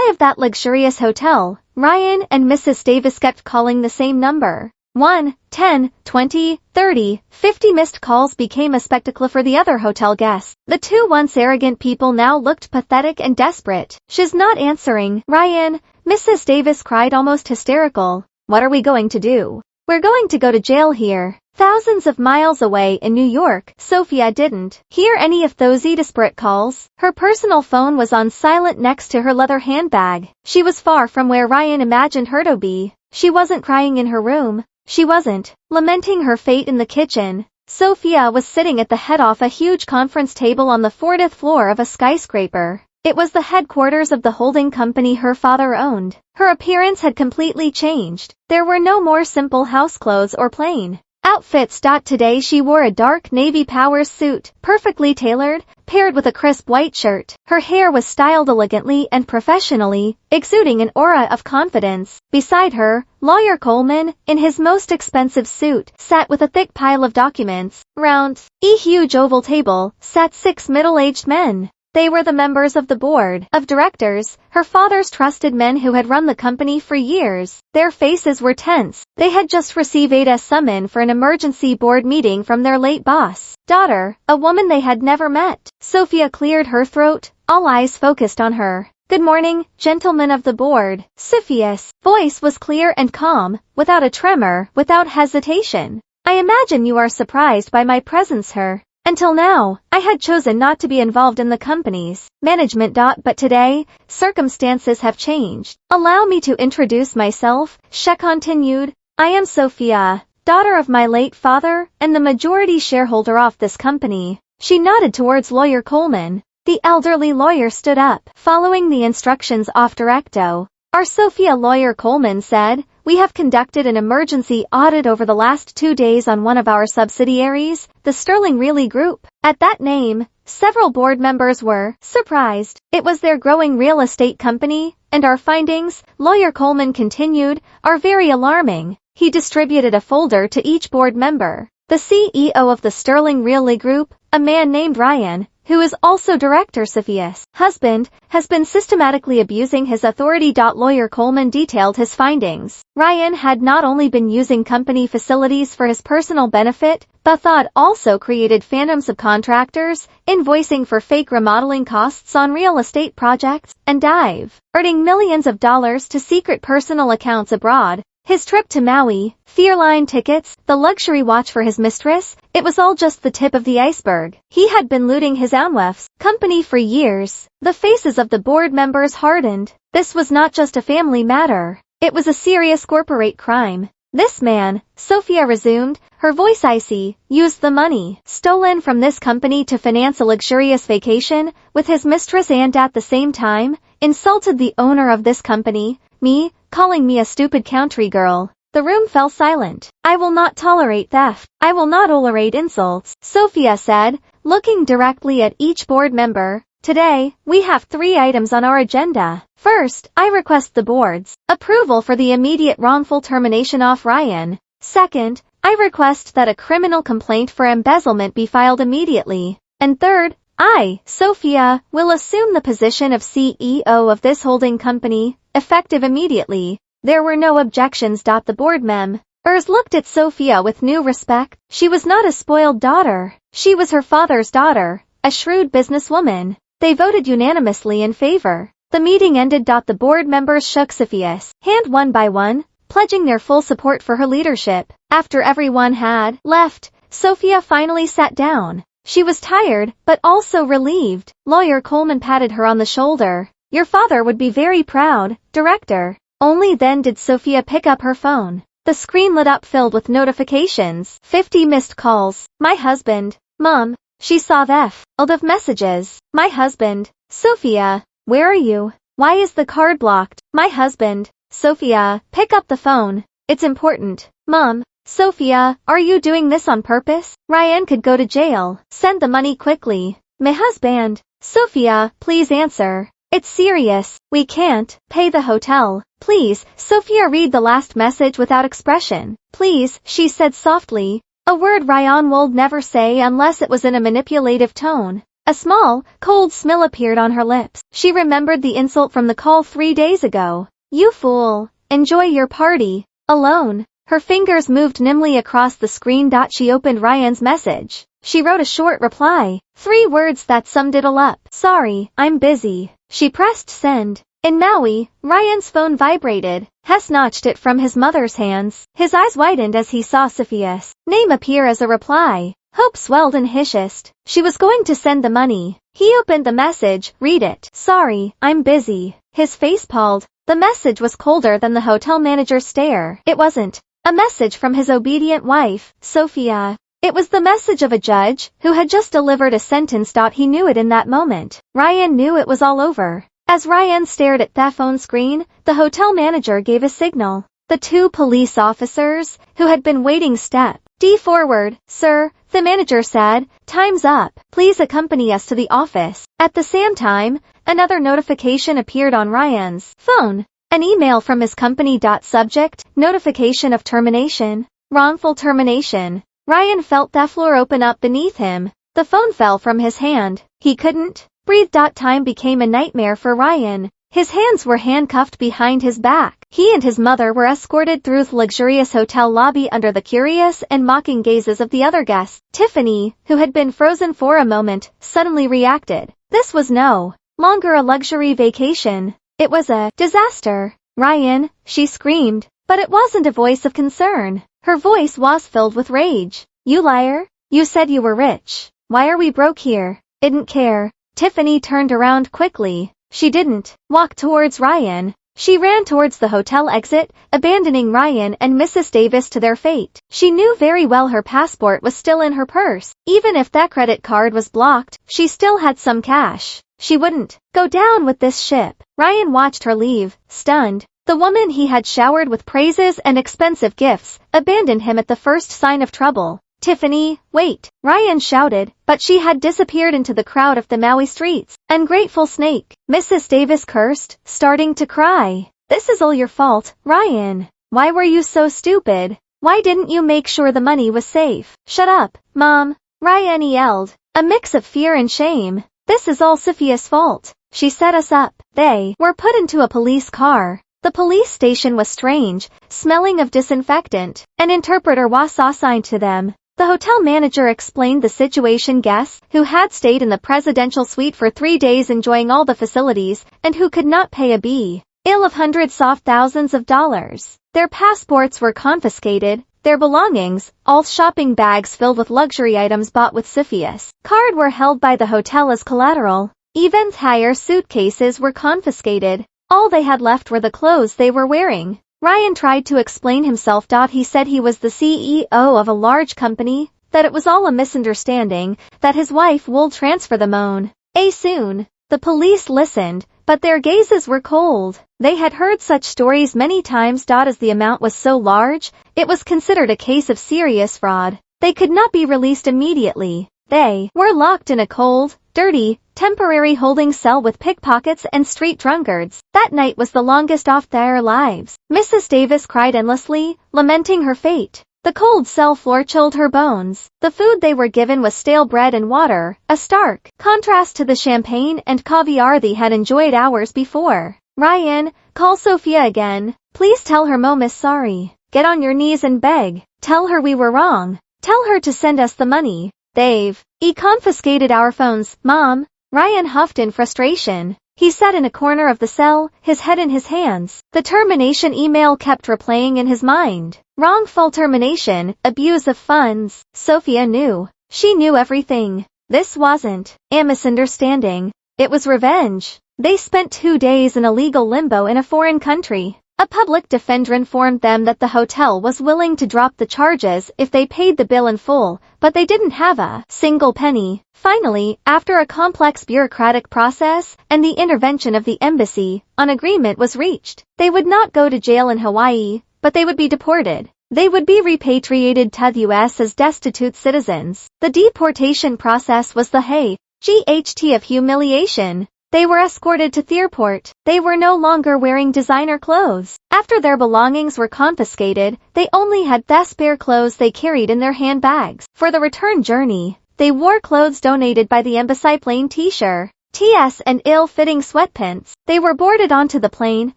of that luxurious hotel, Ryan and Mrs. Davis kept calling the same number. 1, 10, 20, 30, 50 missed calls became a spectacle for the other hotel guests. The 2 once arrogant people now looked pathetic and desperate. She's not answering. Ryan, Mrs. Davis cried, almost hysterical. What are we going to do? We're going to go to jail here. Thousands of miles away in New York, Sophia didn't hear any of those disparate calls. Her personal phone was on silent next to her leather handbag. She was far from where Ryan imagined her to be. She wasn't crying in her room. She wasn't lamenting her fate in the kitchen. Sophia was sitting at the head of a huge conference table on the 40th floor of a skyscraper. It was the headquarters of the holding company her father owned. Her appearance had completely changed. There were no more simple house clothes or plain outfits. Today she wore a dark navy power suit, perfectly tailored, paired with a crisp white shirt. Her hair was styled elegantly and professionally, exuding an aura of confidence. Beside her, lawyer Coleman, in his most expensive suit, sat with a thick pile of documents. Round a huge oval table sat 6 middle-aged men. They were the members of the board of directors, her father's trusted men who had run the company for years. Their faces were tense. They had just received a summons for an emergency board meeting from their late boss' daughter, a woman they had never met. Sophia cleared her throat, all eyes focused on her. "Good morning, gentlemen of the board." Sophia's voice was clear and calm, without a tremor, without hesitation. "I imagine you are surprised by my presence here. Until now, I had chosen not to be involved in the company's management. But today, circumstances have changed. Allow me to introduce myself," she continued. "I am Sophia, daughter of my late father, and the majority shareholder of this company." She nodded towards lawyer Coleman. The elderly lawyer stood up, following the instructions of Directo. "Our Sophia," lawyer Coleman said, "we have conducted an emergency audit over the last 2 days on one of our subsidiaries, the Sterling Realty Group." At that name, several board members were surprised. It was their growing real estate company, and our findings, lawyer Coleman continued, are very alarming. He distributed a folder to each board member. The CEO of the Sterling Realty Group, a man named Ryan, who is also Director Sophia's husband, has been systematically abusing his authority. Lawyer Coleman detailed his findings. Ryan had not only been using company facilities for his personal benefit, but had also created phantom subcontractors, invoicing for fake remodeling costs on real estate projects, and diverting millions of dollars to secret personal accounts abroad. His trip to Maui, airline tickets, the luxury watch for his mistress, it was all just the tip of the iceberg. He had been looting his own wife's company for years. The faces of the board members hardened. This was not just a family matter. It was a serious corporate crime. "This man," Sophia resumed, her voice icy, "used the money stolen from this company to finance a luxurious vacation with his mistress and at the same time, insulted the owner of this company, me, calling me a stupid country girl." The room fell silent. "I will not tolerate theft. I will not tolerate insults," Sophia said, looking directly at each board member. "Today, we have 3 items on our agenda. First, I request the board's approval for the immediate wrongful termination of Ryan. Second, I request that a criminal complaint for embezzlement be filed immediately. And third, I, Sophia, will assume the position of CEO of this holding company, effective immediately." There were no objections. The board members looked at Sophia with new respect. She was not a spoiled daughter. She was her father's daughter, a shrewd businesswoman. They voted unanimously in favor. The meeting ended. The board members shook Sophia's hand one by one, pledging their full support for her leadership. After everyone had left, Sophia finally sat down. She was tired, but also relieved. Lawyer Coleman patted her on the shoulder. "Your father would be very proud, Director." Only then did Sophia pick up her phone. The screen lit up, filled with notifications. 50 missed calls. "My husband." "Mom." She saw the field of messages. "My husband." "Sophia, where are you? Why is the card blocked?" "My husband." "Sophia, pick up the phone. It's important." "Mom." "Sophia, are you doing this on purpose? Ryan could go to jail. Send the money quickly." "My husband." "Sophia, please answer. It's serious. We can't pay the hotel. Please." Sophia read the last message without expression. "Please," she said softly, a word Ryan would never say unless it was in a manipulative tone. A small, cold smile appeared on her lips. She remembered the insult from the call 3 days ago. "You fool. Enjoy your party. Alone." Her fingers moved nimbly across the screen. She opened Ryan's message. She wrote a short reply. 3 words that summed it all up. "Sorry, I'm busy." She pressed send. In Maui, Ryan's phone vibrated. He snatched it from his mother's hands. His eyes widened as he saw Sophia's name appear as a reply. Hope swelled and hissed. She was going to send the money. He opened the message. Read it. Sorry, I'm busy. His face palled. The message was colder than the hotel manager's stare. It wasn't a message from his obedient wife, Sophia. It was the message of a judge who had just delivered a sentence. He knew it in that moment. Ryan knew it was all over. As Ryan stared at the phone screen, the hotel manager gave a signal. The two police officers, who had been waiting, stepped forward. Sir, the manager said, time's up. Please accompany us to the office. At the same time, another notification appeared on Ryan's phone. An email from his company. Subject, notification of termination. Wrongful termination. Ryan felt the floor open up beneath him. The phone fell from his hand. He couldn't breathe. Time became a nightmare for Ryan. His hands were handcuffed behind his back. He and his mother were escorted through the luxurious hotel lobby under the curious and mocking gazes of the other guests. Tiffany, who had been frozen for a moment, suddenly reacted. This was no longer a luxury vacation. It was a disaster. Ryan, she screamed, but it wasn't a voice of concern. Her voice was filled with rage. You liar. You said you were rich. Why are we broke here? Didn't care. Tiffany turned around quickly. She didn't walk towards Ryan. She ran towards the hotel exit, abandoning Ryan and Mrs. Davis to their fate. She knew very well her passport was still in her purse. Even if that credit card was blocked, she still had some cash. She wouldn't go down with this ship. Ryan watched her leave, stunned. The woman he had showered with praises and expensive gifts abandoned him at the first sign of trouble. Tiffany, wait, Ryan shouted, but she had disappeared into the crowd of the Maui streets. Ungrateful snake, Mrs. Davis cursed, starting to cry. This is all your fault, Ryan. Why were you so stupid? Why didn't you make sure the money was safe? Shut up, Mom, Ryan yelled, a mix of fear and shame. This is all Sophia's fault. She set us up. They were put into a police car. The police station was strange, smelling of disinfectant. An interpreter was assigned to them. The hotel manager explained the situation. Guests, who had stayed in the presidential suite for 3 days enjoying all the facilities, and who could not pay a bill of hundreds of thousands of dollars. Their passports were confiscated, their belongings, all shopping bags filled with luxury items bought with Sophia's card, were held by the hotel as collateral. Even entire suitcases were confiscated. All they had left were the clothes they were wearing. Ryan tried to explain himself. He said he was the CEO of a large company, that it was all a misunderstanding, that his wife would transfer the money soon. The police listened, but their gazes were cold. They had heard such stories many times. As the amount was so large, it was considered a case of serious fraud. They could not be released immediately. They were locked in a cold, dirty, temporary holding cell with pickpockets and street drunkards. That night was the longest of their lives. Mrs. Davis cried endlessly, lamenting her fate. The cold cell floor chilled her bones. The food they were given was stale bread and water, a stark contrast to the champagne and caviar they had enjoyed hours before. Ryan, call Sophia again. Please tell her Mom is sorry. Get on your knees and beg. Tell her we were wrong. Tell her to send us the money. They've confiscated our phones, Mom. Ryan huffed in frustration. He sat in a corner of the cell, his head in his hands. The termination email kept replaying in his mind. Wrongful termination, abuse of funds. Sophia knew. She knew everything. This wasn't a misunderstanding. It was revenge. They spent 2 days in a legal limbo in a foreign country. A public defender informed them that the hotel was willing to drop the charges if they paid the bill in full, but they didn't have a single penny. Finally, after a complex bureaucratic process and the intervention of the embassy, an agreement was reached. They would not go to jail in Hawaii, but they would be deported. They would be repatriated to the U.S. as destitute citizens. The deportation process was the GHT of humiliation. They were escorted to the airport. They were no longer wearing designer clothes. After their belongings were confiscated, they only had the spare clothes they carried in their handbags. For the return journey, they wore clothes donated by the embassy, plain t-shirt, TS and ill-fitting sweatpants. They were boarded onto the plane,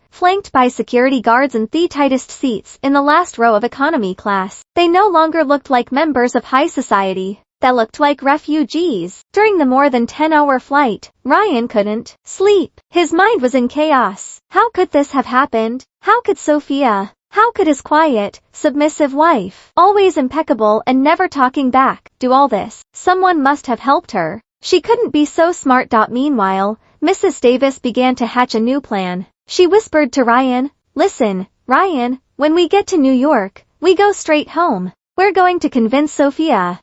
flanked by security guards in the tightest seats in the last row of economy class. They no longer looked like members of high society. They looked like refugees. During the more than 10-hour flight, Ryan couldn't sleep. His mind was in chaos. How could this have happened? How could Sophia? How could his quiet, submissive wife, always impeccable and never talking back, do all this? Someone must have helped her. She couldn't be so smart. Meanwhile, Mrs. Davis began to hatch a new plan. She whispered to Ryan, "Listen, Ryan, when we get to New York, we go straight home. We're going to convince Sophia.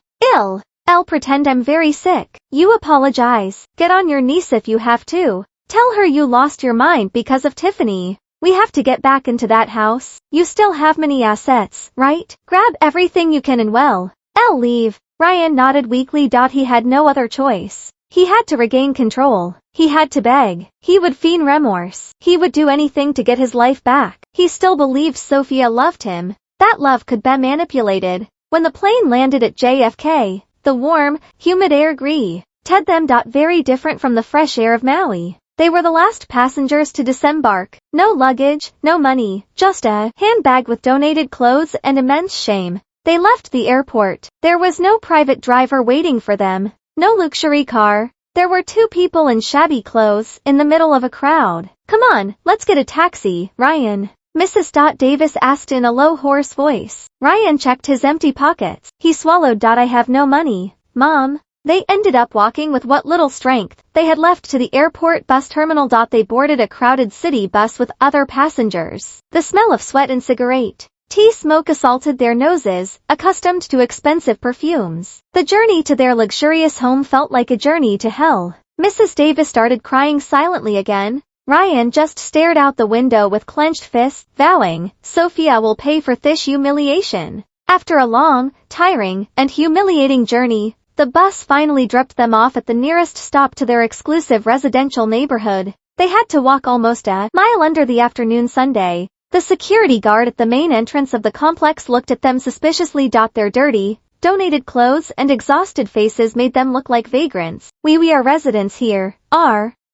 I'll pretend I'm very sick. You apologize. Get on your knees if you have to. Tell her you lost your mind because of Tiffany. We have to get back into that house. You still have many assets, right? Grab everything you can and I'll leave." Ryan nodded weakly. He had no other choice. He had to regain control. He had to beg. He would feign remorse. He would do anything to get his life back. He still believed Sophia loved him. That love could be manipulated. When the plane landed at JFK, the warm, humid air greeted them. Very different from the fresh air of Maui. They were the last passengers to disembark. No luggage, no money, just a handbag with donated clothes and immense shame. They left the airport. There was no private driver waiting for them. No luxury car. There were two people in shabby clothes in the middle of a crowd. "Come on, let's get a taxi, Ryan," Mrs. Davis asked in a low, hoarse voice. Ryan checked his empty pockets. He swallowed. "I have no money, Mom." They ended up walking with what little strength they had left to the airport bus terminal. They boarded a crowded city bus with other passengers. The smell of sweat and cigarette tea smoke assaulted their noses, accustomed to expensive perfumes. The journey to their luxurious home felt like a journey to hell. Mrs. Davis started crying silently again. Ryan just stared out the window with clenched fists, vowing, "Sophia will pay for this humiliation." After a long, tiring, and humiliating journey, the bus finally dropped them off at the nearest stop to their exclusive residential neighborhood. They had to walk almost a mile under the afternoon Sunday. The security guard at the main entrance of the complex looked at them suspiciously. Their dirty, donated clothes and exhausted faces made them look like vagrants. We are residents here,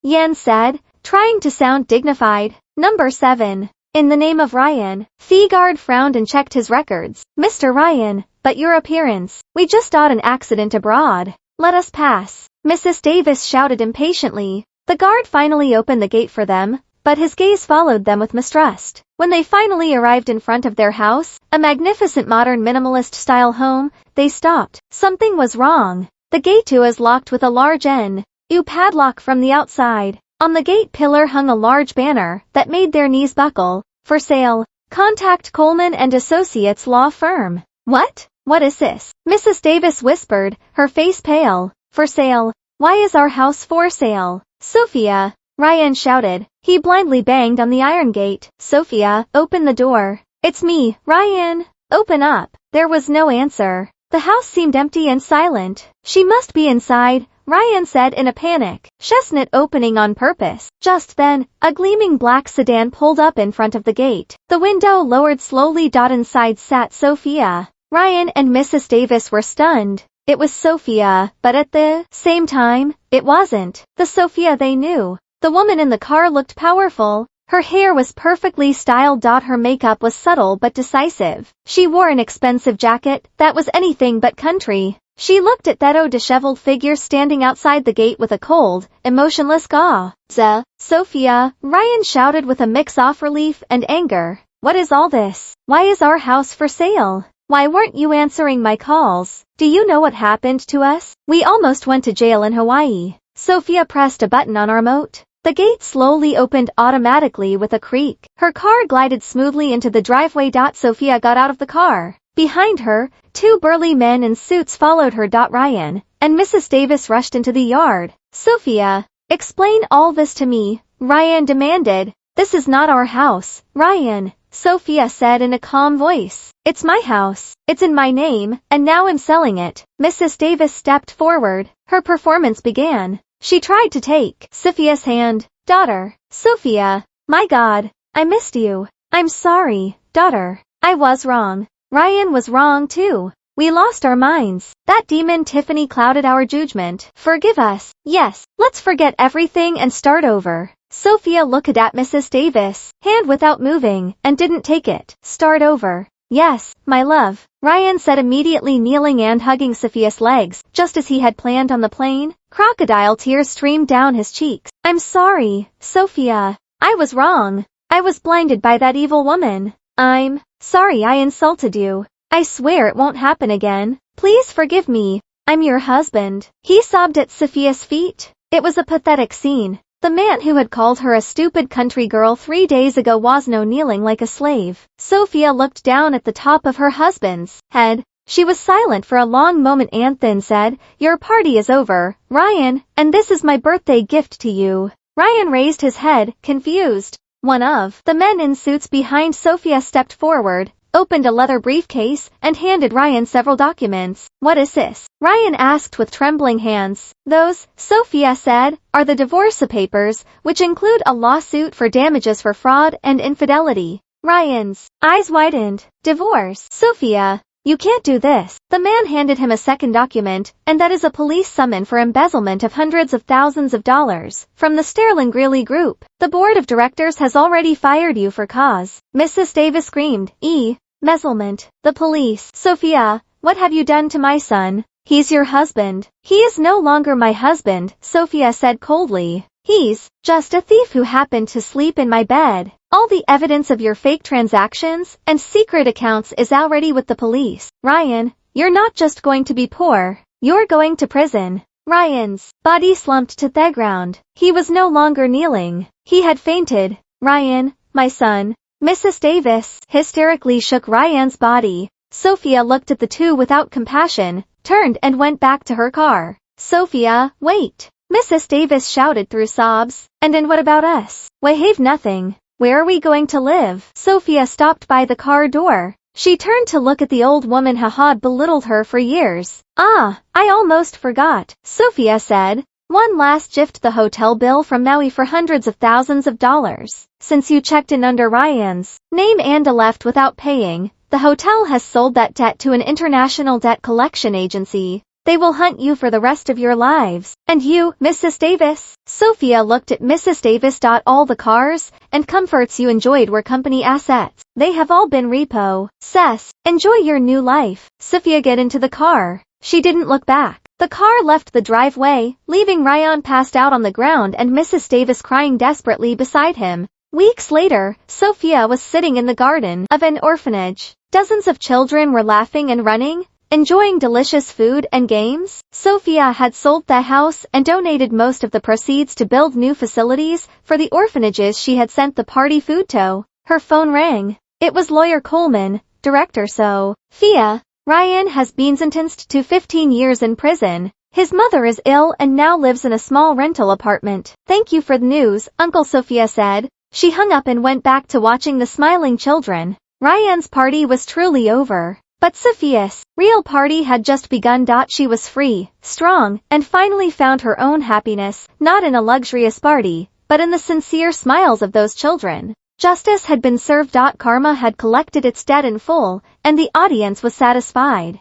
Yan said, trying to sound dignified. "Number 7. In the name of Ryan." The guard frowned and checked his records. "Mr. Ryan, but your appearance. We just had an accident abroad. Let us pass," Mrs. Davis shouted impatiently. The guard finally opened the gate for them, but his gaze followed them with mistrust. When they finally arrived in front of their house, a magnificent modern minimalist-style home, they stopped. Something was wrong. The gate was locked with a large N.U. padlock from the outside. On the gate pillar hung a large banner that made their knees buckle. "For sale. Contact Coleman and Associates Law Firm." "What? What is this?" Mrs. Davis whispered, her face pale. "For sale. Why is our house for sale?" "Sophia," Ryan shouted. He blindly banged on the iron gate. "Sophia, open the door." "It's me, Ryan. Open up." There was no answer. The house seemed empty and silent. "She must be inside," Ryan said in a panic. Chestnut opening on purpose. Just then, a gleaming black sedan pulled up in front of the gate. The window lowered slowly. Inside sat Sophia. Ryan and Mrs. Davis were stunned. It was Sophia, but at the same time, it wasn't the Sophia they knew. The woman in the car looked powerful. Her hair was perfectly styled. Her makeup was subtle but decisive. She wore an expensive jacket that was anything but country. She looked at that disheveled figure standing outside the gate with a cold, emotionless gaze. "Sophia," Ryan shouted with a mix of relief and anger. "What is all this? Why is our house for sale? Why weren't you answering my calls? Do you know what happened to us? We almost went to jail in Hawaii." Sophia pressed a button on our remote. The gate slowly opened automatically with a creak. Her car glided smoothly into the driveway. Sophia got out of the car. Behind her, two burly men in suits followed her. Ryan and Mrs. Davis rushed into the yard. "Sophia, explain all this to me," Ryan demanded. "This is not our house, Ryan," Sophia said in a calm voice. "It's my house. It's in my name, and now I'm selling it." Mrs. Davis stepped forward. Her performance began. She tried to take Sophia's hand. "Daughter, Sophia, my God, I missed you. I'm sorry, daughter. I was wrong. Ryan was wrong too. We lost our minds. That demon Tiffany clouded our judgment. Forgive us. Yes, let's forget everything and start over." Sophia looked at Mrs. Davis, hand without moving, and didn't take it. "Start over." "Yes, my love," Ryan said, immediately kneeling and hugging Sophia's legs, just as he had planned on the plane. Crocodile tears streamed down his cheeks. "I'm sorry, Sophia. I was wrong. I was blinded by that evil woman. I'm sorry I insulted you. I swear it won't happen again. Please forgive me. I'm your husband. He sobbed at Sophia's feet. It was a pathetic scene. The man who had called her a stupid country girl 3 days ago was now kneeling like a slave. Sophia looked down at the top of her husband's head. She was silent for a long moment and then said, "Your party is over, Ryan, and this is my birthday gift to you." Ryan raised his head, confused. One of the men in suits behind Sophia stepped forward, opened a leather briefcase, and handed Ryan several documents. "What is this?" Ryan asked with trembling hands. "Those," Sophia said, "are the divorce papers, which include a lawsuit for damages for fraud and infidelity." Ryan's eyes widened. "Divorce?" "Sophia, you can't do this." The man handed him a second document, and that is a police summon for embezzlement of hundreds of thousands of dollars from the Sterling Greeley Group. "The board of directors has already fired you for cause," Mrs. Davis screamed. Embezzlement. The police. "Sophia, what have you done to my son? He's your husband." "He is no longer my husband," Sophia said coldly. "He's just a thief who happened to sleep in my bed. All the evidence of your fake transactions and secret accounts is already with the police." "Ryan, you're not just going to be poor, you're going to prison." Ryan's body slumped to the ground. He was no longer kneeling. He had fainted. "Ryan, my son." Mrs. Davis hysterically shook Ryan's body. Sophia looked at the two without compassion, turned and went back to her car. "Sophia, wait." Mrs. Davis shouted through sobs. "And what about us? We have nothing. Where are we going to live?" Sophia stopped by the car door. She turned to look at the old woman who had belittled her for years. "I almost forgot," Sophia said. "One last gift, the hotel bill from Maui for hundreds of thousands of dollars. Since you checked in under Ryan's name and left without paying, the hotel has sold that debt to an international debt collection agency. They will hunt you for the rest of your lives. And you, Mrs. Davis?" Sophia looked at Mrs. Davis. "All the cars and comforts you enjoyed were company assets. They have all been repo. Cess, enjoy your new life." Sophia get into the car. She didn't look back. The car left the driveway, leaving Ryan passed out on the ground and Mrs. Davis crying desperately beside him. Weeks later, Sophia was sitting in the garden of an orphanage. Dozens of children were laughing and running, enjoying delicious food and games. Sophia had sold the house and donated most of the proceeds to build new facilities for the orphanages she had sent the party food to. Her phone rang. It was Lawyer Coleman, Director Sophia. "Ryan has been sentenced to 15 years in prison. His mother is ill and now lives in a small rental apartment." "Thank you for the news, Uncle," Sophia said. She hung up and went back to watching the smiling children. Ryan's party was truly over. But Sophia's real party had just begun. She was free, strong, and finally found her own happiness, not in a luxurious party, but in the sincere smiles of those children. Justice had been served. Karma had collected its debt in full, and the audience was satisfied.